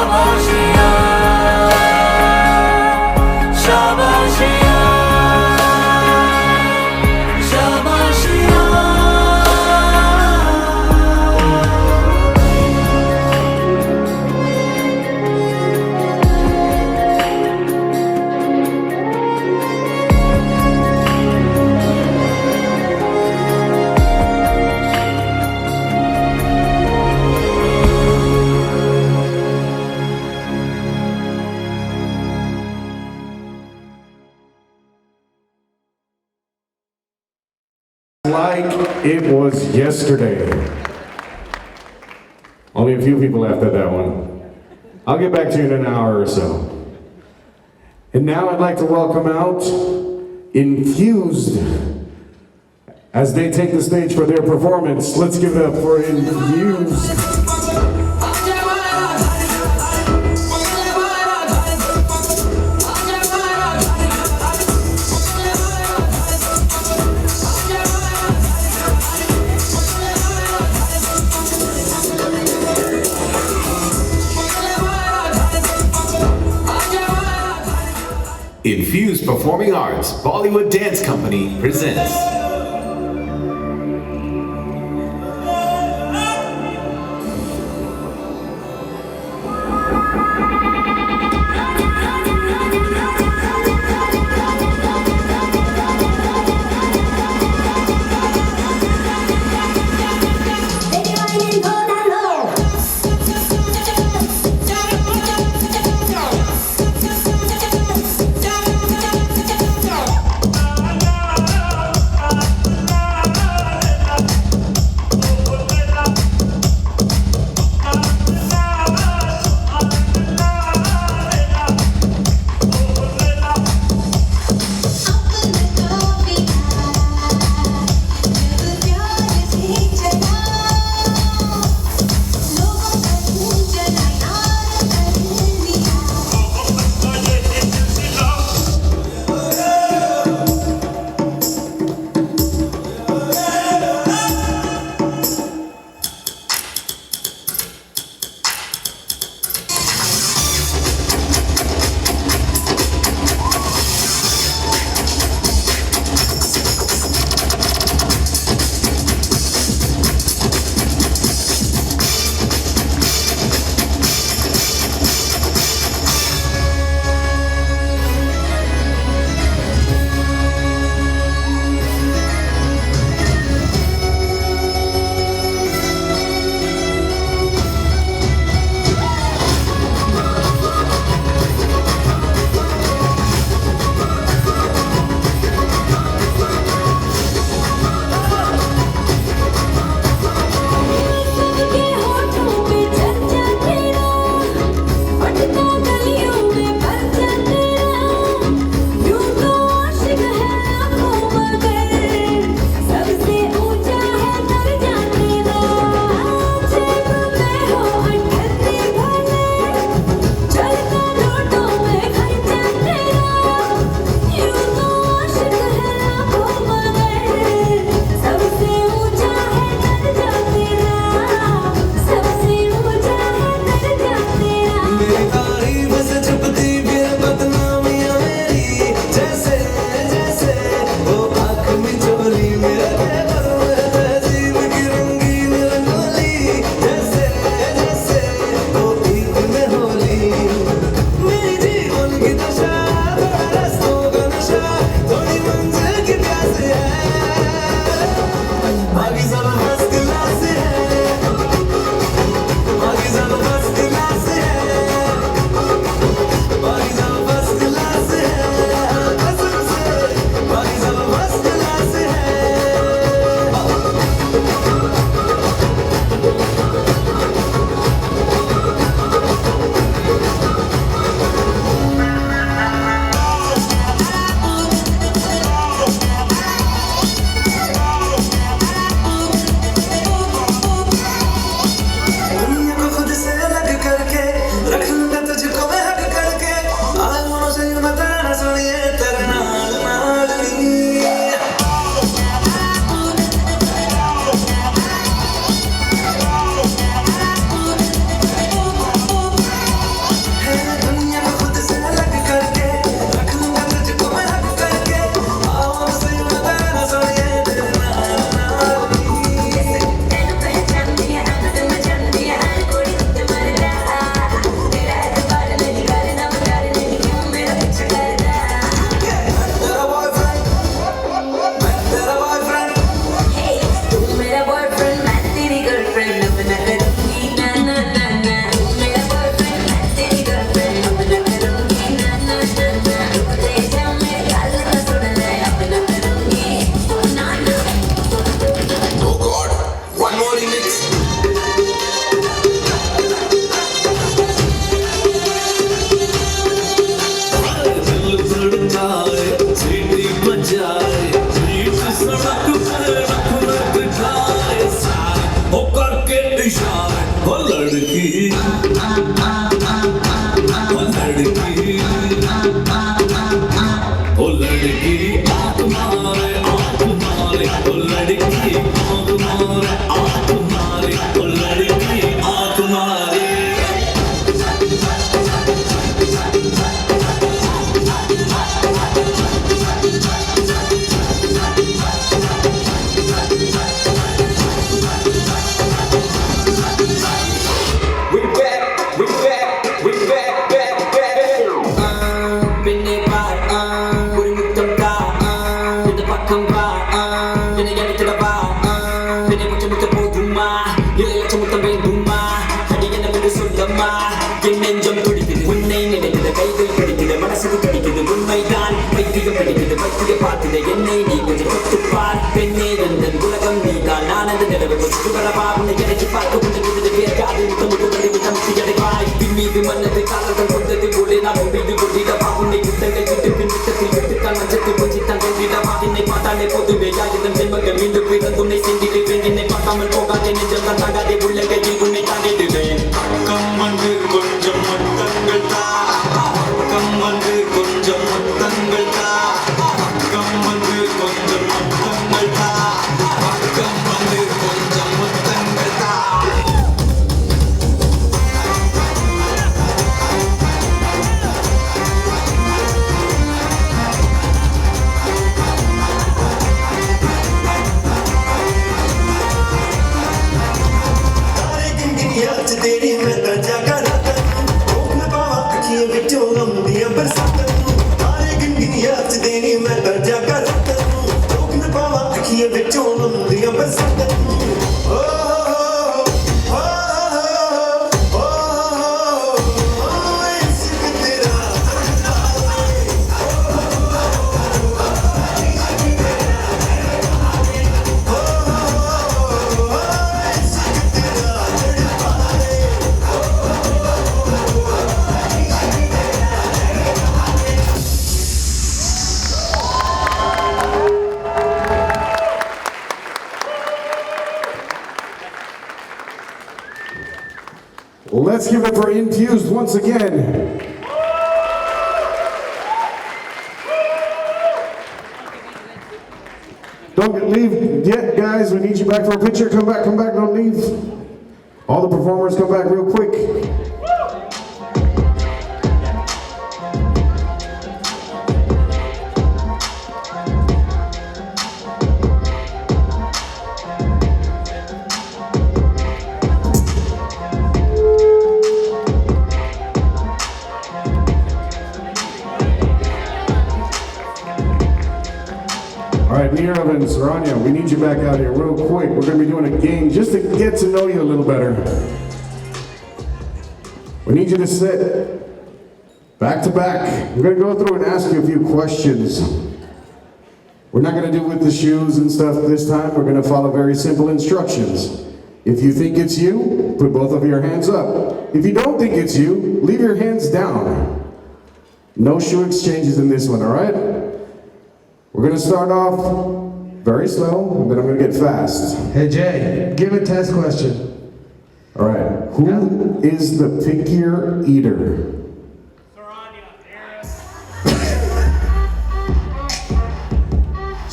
शाबाशिया शाबाशिया शाबाशिया Like it was yesterday. Only a few people laughed at that one. I'll get back to you in an hour or so. And now I'd like to welcome out Infused as they take the stage for their performance. Let's give it up for Infused. Infused Performing Arts Bollywood Dance Company presents இந்த என்னை நீ கொஞ்சம் தொட்டுப்பார் பெண்ணே வெந்தன் உலகம் நீ தான் நான் அந்த நிலவை சுற்றுகளவா உன்னை எனக்கு பார்க்க உண்டு விடுது வேர்க்காது முத்தமுட்டு விதம் சிகடைவாய் பின் மீது மன்னது காலங்கள் கொண்டது போலே நான் மீது கொண்டிடவா உன்னை குத்தங்கள் விட்டு பின் விட்டத்தில் விட்டுத்தான் மஞ்சத்தில் கொஞ்சித்தான் கொண்டிடவா என்னை பார்த்தாலே போதுமே யாயுதம் ஜென்மங்கள் மீண்டும் பிறந்து உன்னை சென்றிடுவேன் என்னை பார்க்காமல் போகாதே நெஞ்சம் தான் தாங்காதே உள்ளங்கையில் உன்னை தாண்டிடுவேன் பக்கம் வந்து கொஞ்சம் முத்தங்கள் தா பக்கம் வந்து கொஞ்சம் முத்தங்கள் தா பக்கம் வந்து கொஞ்சம் முத்தங்கள் தா பக்கம் வந்து கொஞ்சம் முத்தங்கள் தா तेरी मैं दर्जा का राता हूँ मैं पावा अखियों बिचों गम दिया बरसाता हूँ तारे गिन याद तेरी मैं दर्जा का राता हूँ मैं पावा अखियों बिचों गम दिया बरसाता हूँ Let's give it for Infused once again. Don't leave yet, guys. We need you back for a picture. Come back, don't leave. All the performers come back real quick. All right, Nirav and Saranya, we need you back out here real quick. We're going to be doing a game just to get to know you a little better. We need you to sit back to back. We're going to go through and ask you a few questions. We're not going to do with the shoes and stuff this time. We're going to follow very simple instructions. If you think it's you, put both of your hands up. If you don't think it's you, leave your hands down. No shoe exchanges in this one, all right? We're going to start off very slow, and then I'm going to get fast. Hey Jay, give a test question. All right, who is the pickier eater?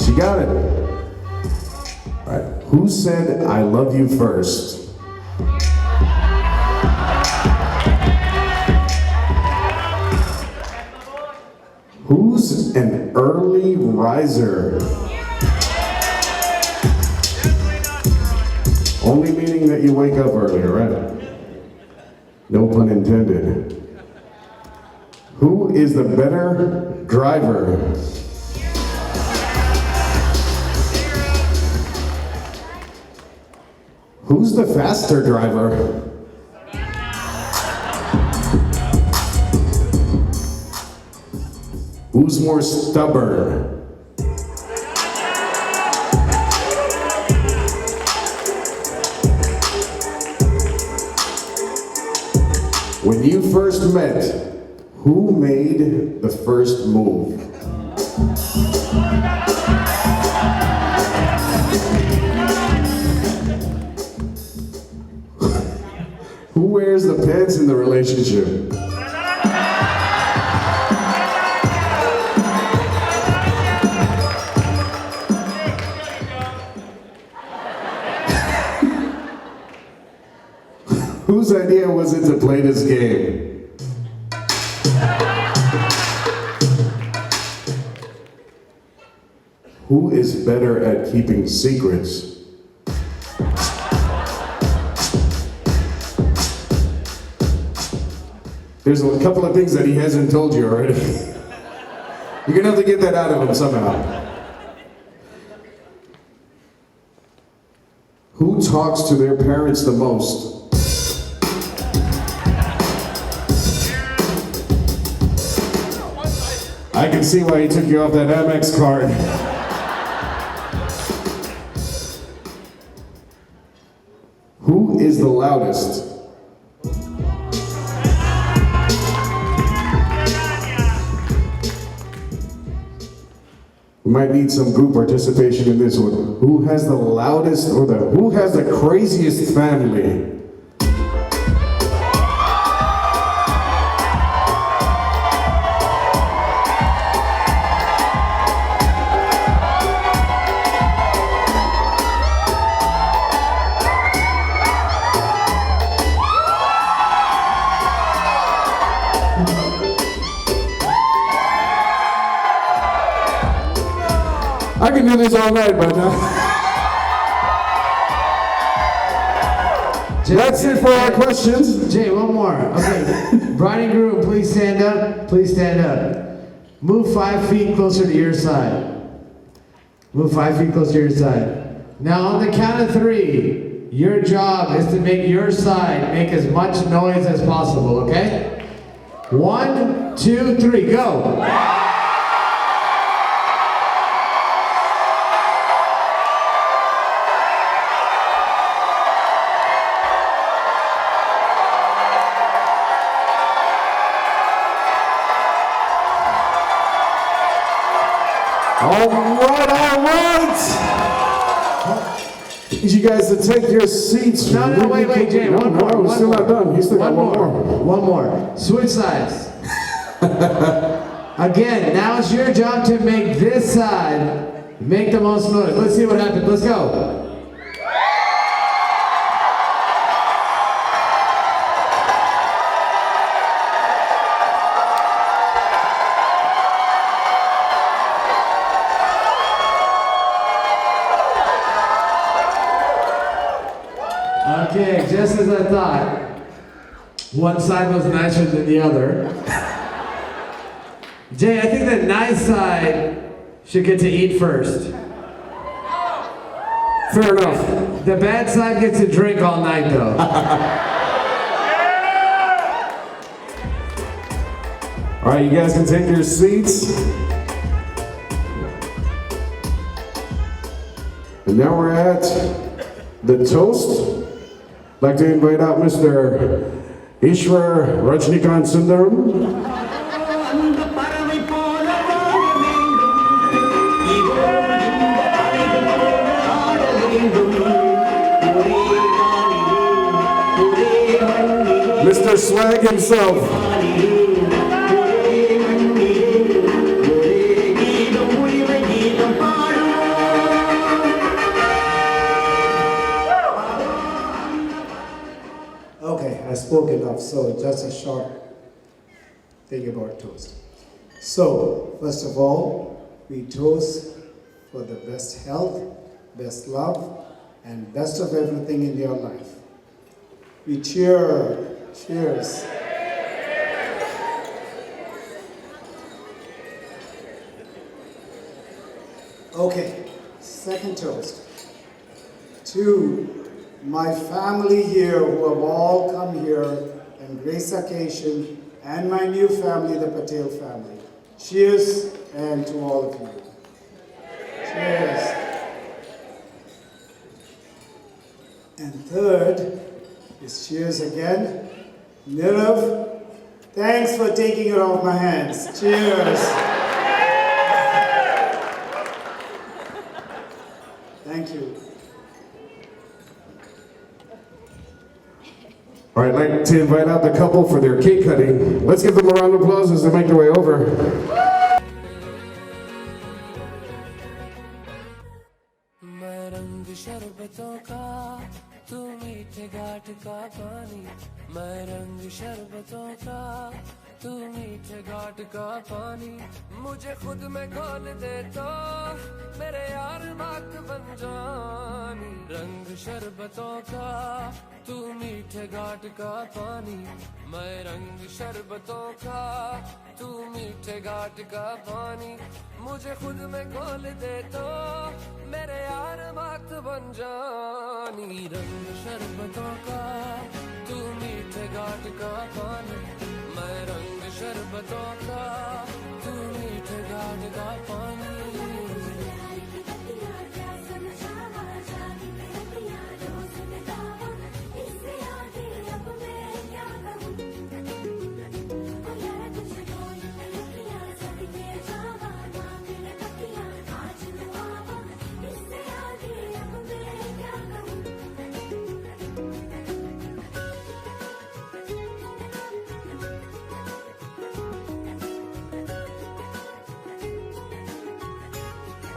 She got it. All right, who said I love you first? Who's an early riser? Only meaning that you wake up early, right? No pun intended. Who is the better driver? Who's the faster driver? Who's more stubborn? When you first met, who made the first move? Who wears the pants in the relationship? Whose idea was it to play this game? Who is better at keeping secrets? There's a couple of things that he hasn't told you already. You're gonna have to get that out of him somehow. Who talks to their parents the most? I can see why he took you off that Amex card. the loudest? We might need some group participation in this one. Who has the loudest or who has the craziest family? I can do this all night, but that's it for our questions. Jay, one more. Okay, bride and groom, please stand up. Please stand up. Move 5 feet closer to your side. Move 5 feet closer to your side. Now, on the count of 3, your job is to make your side make as much noise as possible, okay? 1, 2, 3, go! All right. Need you guys to take your seats. No, wait, Jay, one more. We're still not done. He's still got one more. One more. Switch sides. Again, now it's your job to make this side make the most noise. Let's see what happens. Let's go. Okay, just as I thought, one side was nicer than the other. Jay, I think the nice side should get to eat first. Fair enough. The bad side gets to drink all night, though. All right, you guys can take your seats. And now we're at the toast. I'd like to invite out Mr. Ishwar Rajnikant Sundaram. Mr. Swag himself. Okay, I spoke enough, so just a short thing about toast. So, first of all, we toast for the best health, best love, and best of everything in your life. We cheers. Okay, second toast. To my family here who have all come here and grace occasion, and my new family, the Patel family. Cheers, and to all of you. Cheers. And third is cheers again. Nirav, thanks for taking it off my hands. Cheers. Thank you. All right, I'd like to invite out the couple for their cake cutting. Let's give them a round of applause as they make their way over. तू मीठे घाट का पानी, मैं रंग शरबतों का, तू मीठे घाट का पानी, मुझे खुद में घोल दे तो मेरे यार बात बन जानी। रंग शरबतों का, तू मीठे घाट का पानी, मैं रंग शरबतों का, तू मीठे घाट का पानी, मुझे खुद में घोल दे तो मेरे यार बात बन जानी। रंग शरबतों का, तू मीठे घाट का पानी, मैं रंग शरबतों का, तू मीठे घाट का पानी।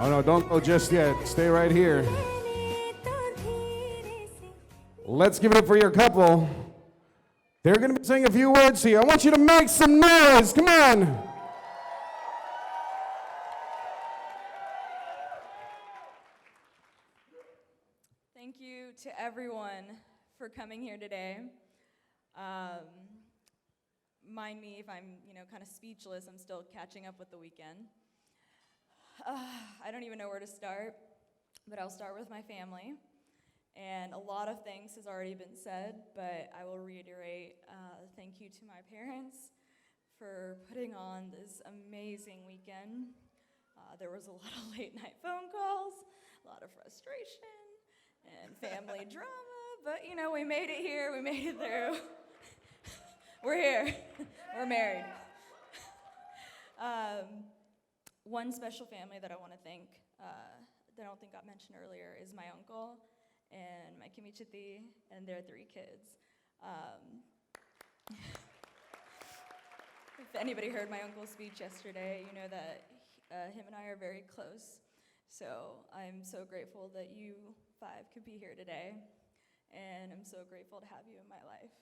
Oh no, don't go just yet. Stay right here. Let's give it up for your couple. They're going to be saying a few words to you. I want you to make some noise. Come on. Thank you to everyone for coming here today. Mind me if I'm, kind of speechless. I'm still catching up with the weekend. I don't even know where to start, but I'll start with my family. And a lot of things has already been said, but I will reiterate thank you to my parents for putting on this amazing weekend. There was a lot of late night phone calls, a lot of frustration, and family drama, but we made it here, we made it through. We're here, we're married. One special family that I want to thank, that I don't think got mentioned earlier, is my uncle and my kimichiti and their 3 kids. If anybody heard my uncle's speech yesterday, you know that him and I are very close. So I'm so grateful that you 5 could be here today, and I'm so grateful to have you in my life.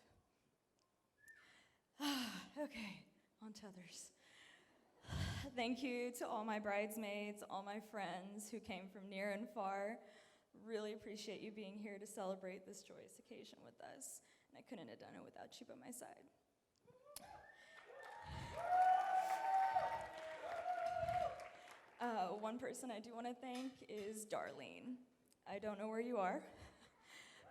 Okay, on to others. Thank you to all my bridesmaids, all my friends who came from near and far. Really appreciate you being here to celebrate this joyous occasion with us, and I couldn't have done it without you by my side. One person I do want to thank is Darlene. I don't know where you are,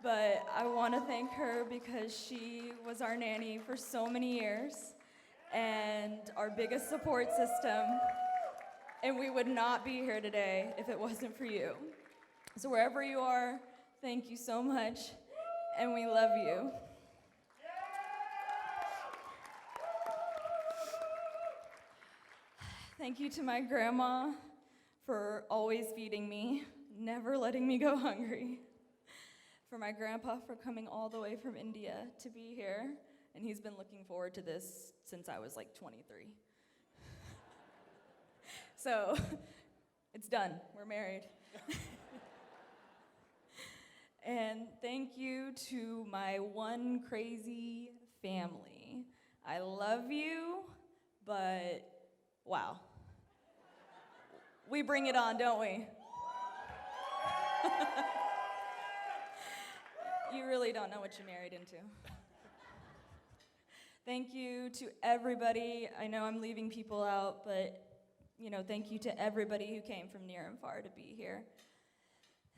but I want to thank her because she was our nanny for so many years and our biggest support system, and we would not be here today if it wasn't for you. So wherever you are, thank you so much, and we love you. Thank you to my grandma for always feeding me, never letting me go hungry. For my grandpa for coming all the way from India to be here, and he's been looking forward to this since I was like 23. So, it's done, we're married. And thank you to my one crazy family. I love you, but wow. We bring it on, don't we? You really don't know what you're married into. Thank you to everybody. I know I'm leaving people out, but thank you to everybody who came from near and far to be here.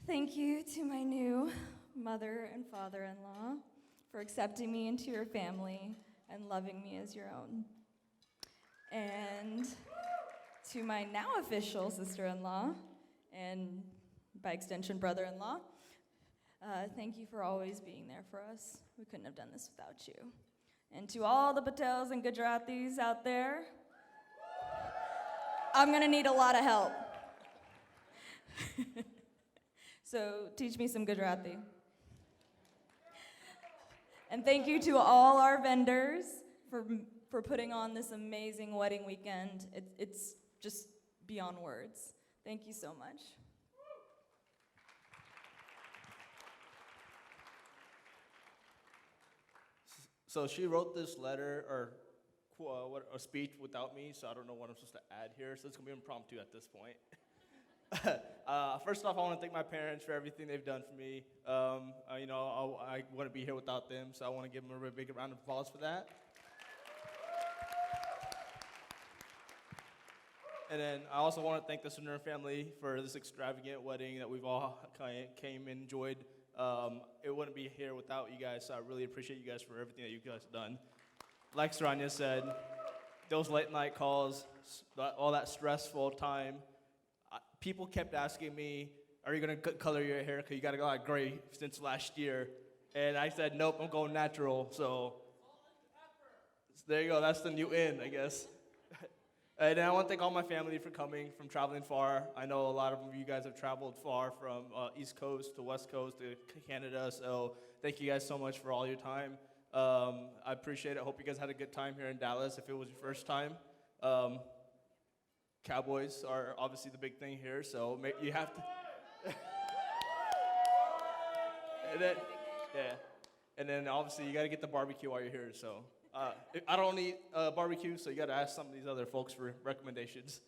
Thank you to my new mother and father-in-law for accepting me into your family and loving me as your own. And to my now official sister-in-law, and by extension brother-in-law, thank you for always being there for us. We couldn't have done this without you. And to all the Patels and Gujaratis out there, I'm gonna need a lot of help. So teach me some Gujarati. And thank you to all our vendors for putting on this amazing wedding weekend. It's just beyond words. Thank you so much. So she wrote this letter or a speech without me, so I don't know what I'm supposed to add here. So it's gonna be impromptu at this point. First off, I want to thank my parents for everything they've done for me. I wouldn't be here without them, so I want to give them a really big round of applause for that. And then I also want to thank the Saranya family for this extravagant wedding that we've all came and enjoyed. It wouldn't be here without you guys, so I really appreciate you guys for everything that you guys have done. Like Saranya said, those late night calls, all that stressful time, people kept asking me, are you going to color your hair because you got a lot of gray since last year? And I said, nope, I'm going natural. So there you go. That's the new in, I guess. And I want to thank all my family for coming, from traveling far. I know a lot of you guys have traveled far from East Coast to West Coast to Canada. So thank you guys so much for all your time. I appreciate it. I hope you guys had a good time here in Dallas if it was your first time. Cowboys are obviously the big thing here, so you have to. And then obviously you got to get the barbecue while you're here. So I don't eat barbecue, so you got to ask some of these other folks for recommendations.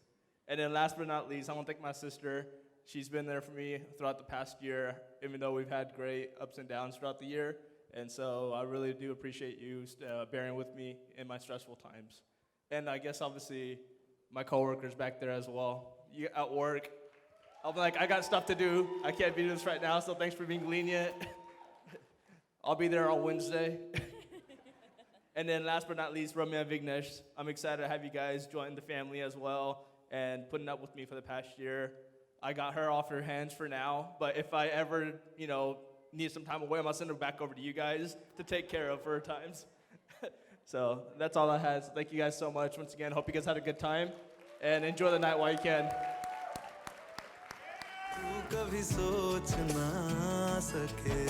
And then last but not least, I want to thank my sister. She's been there for me throughout the past year, even though we've had great ups and downs throughout the year. And so I really do appreciate you bearing with me in my stressful times. And I guess obviously my coworkers back there as well. You at work, I'm like, I got stuff to do. I can't be doing this right now, so thanks for being lenient. I'll be there on Wednesday. And then last but not least, Ramya and Vignesh. I'm excited to have you guys join the family as well and putting up with me for the past year. I got her off her hands for now, but if I ever, need some time away, I'm gonna send her back over to you guys to take care of her times. So that's all I had. So thank you guys so much. Once again, hope you guys had a good time and enjoy the night while you can. तू कभी सोच ना सके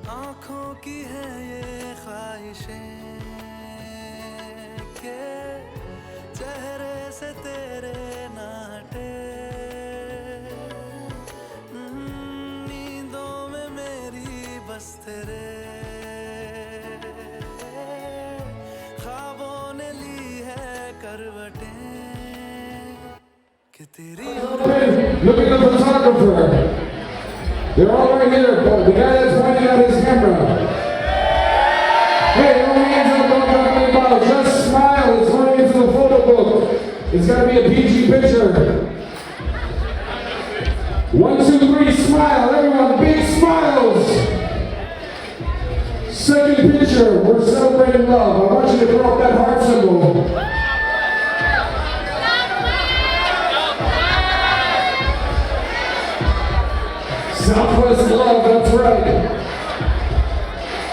आँखों की है ये ख्वाहिशें के चेहरे से तेरे ना हटे नींदों में मेरी बस तेरे ख्वाबों ने ली है करवटें कि तेरी Looking at the photographer. They're all right here, but the guy that's pointing out his camera. Hey, no hands up, don't drop any bottles. Just smile, it's going into the photo book. It's got to be a PG picture. 1, 2, 3, smile. Everyone, big smiles. Second picture, we're celebrating love. I want you to throw up that heart symbol. Southwest love, that's right.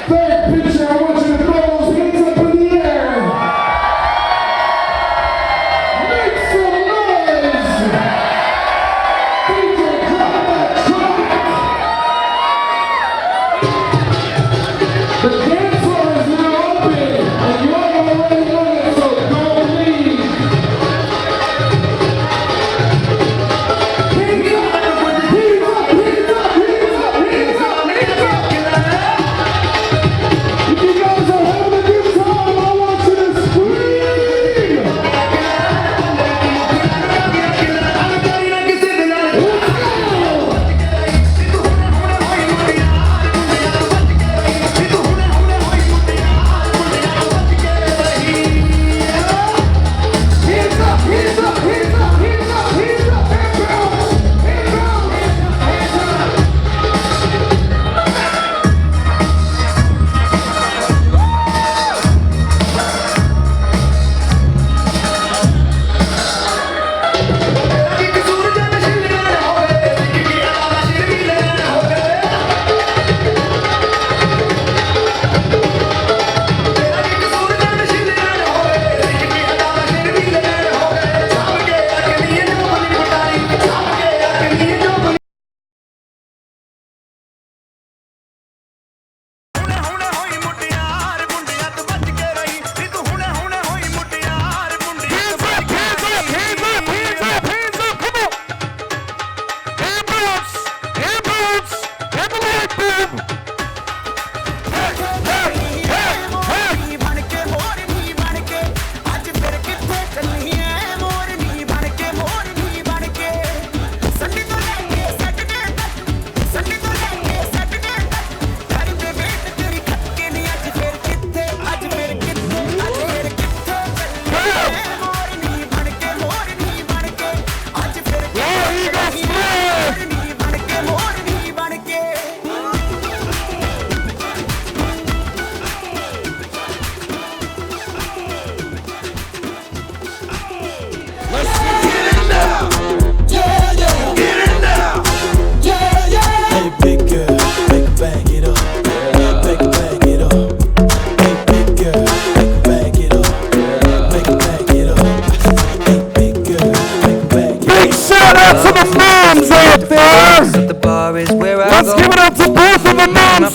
Third picture, I want you to throw those hands up in the air. Make some noise. DJ, drop that track. The dance floor is now open, and you're already on it, so don't leave. Hands up, hands up, hands up. You can go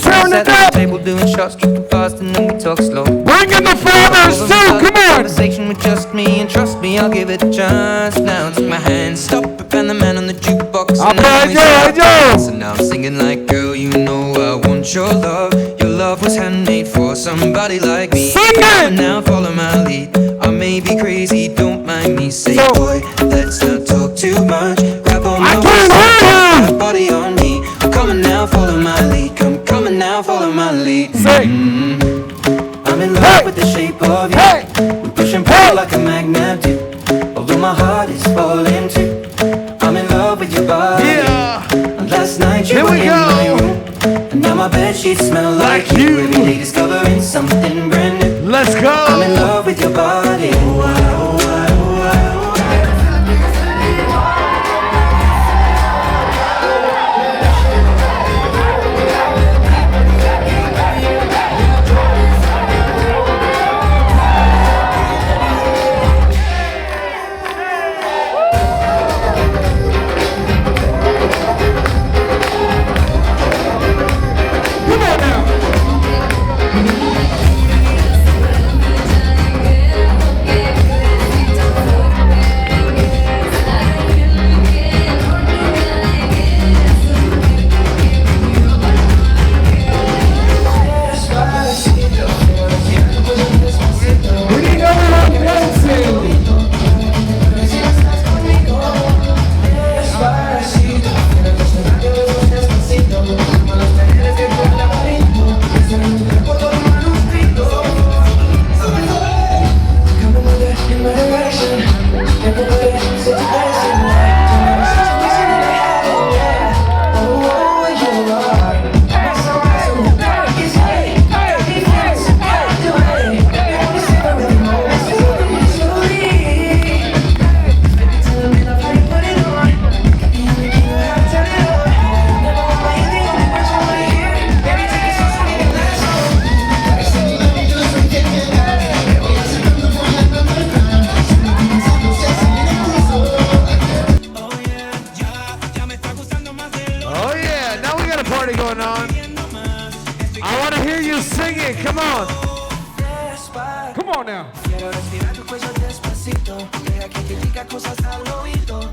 turn it up. Table doing shots, tripping fast, and then we talk slow. Bring in the fathers too, come on. Conversation with just me, and trust me, I'll give it a chance. Now take my hand, stop it, and the man on the jukebox. So now I'm singing like, girl, you know I want your love. Your love was handmade for somebody like me. Sing it! Now follow my lead. I may be crazy, don't mind me. Say, boy, let's not talk too much. Grab on my waist, body on me. I'm coming now, follow my lead. Come coming now, follow my lead. I'm in love with the shape of you. We push and pull like a magnet do. Although my heart is falling too. I'm in love with your body. And last night you were in my room. And now my bedsheets smell like you. Every day discovering something brand new. Let's go. I'm in love with your body. Come on now. Quiero respirar tu cuello despacito. Deja que te diga cosas al oído.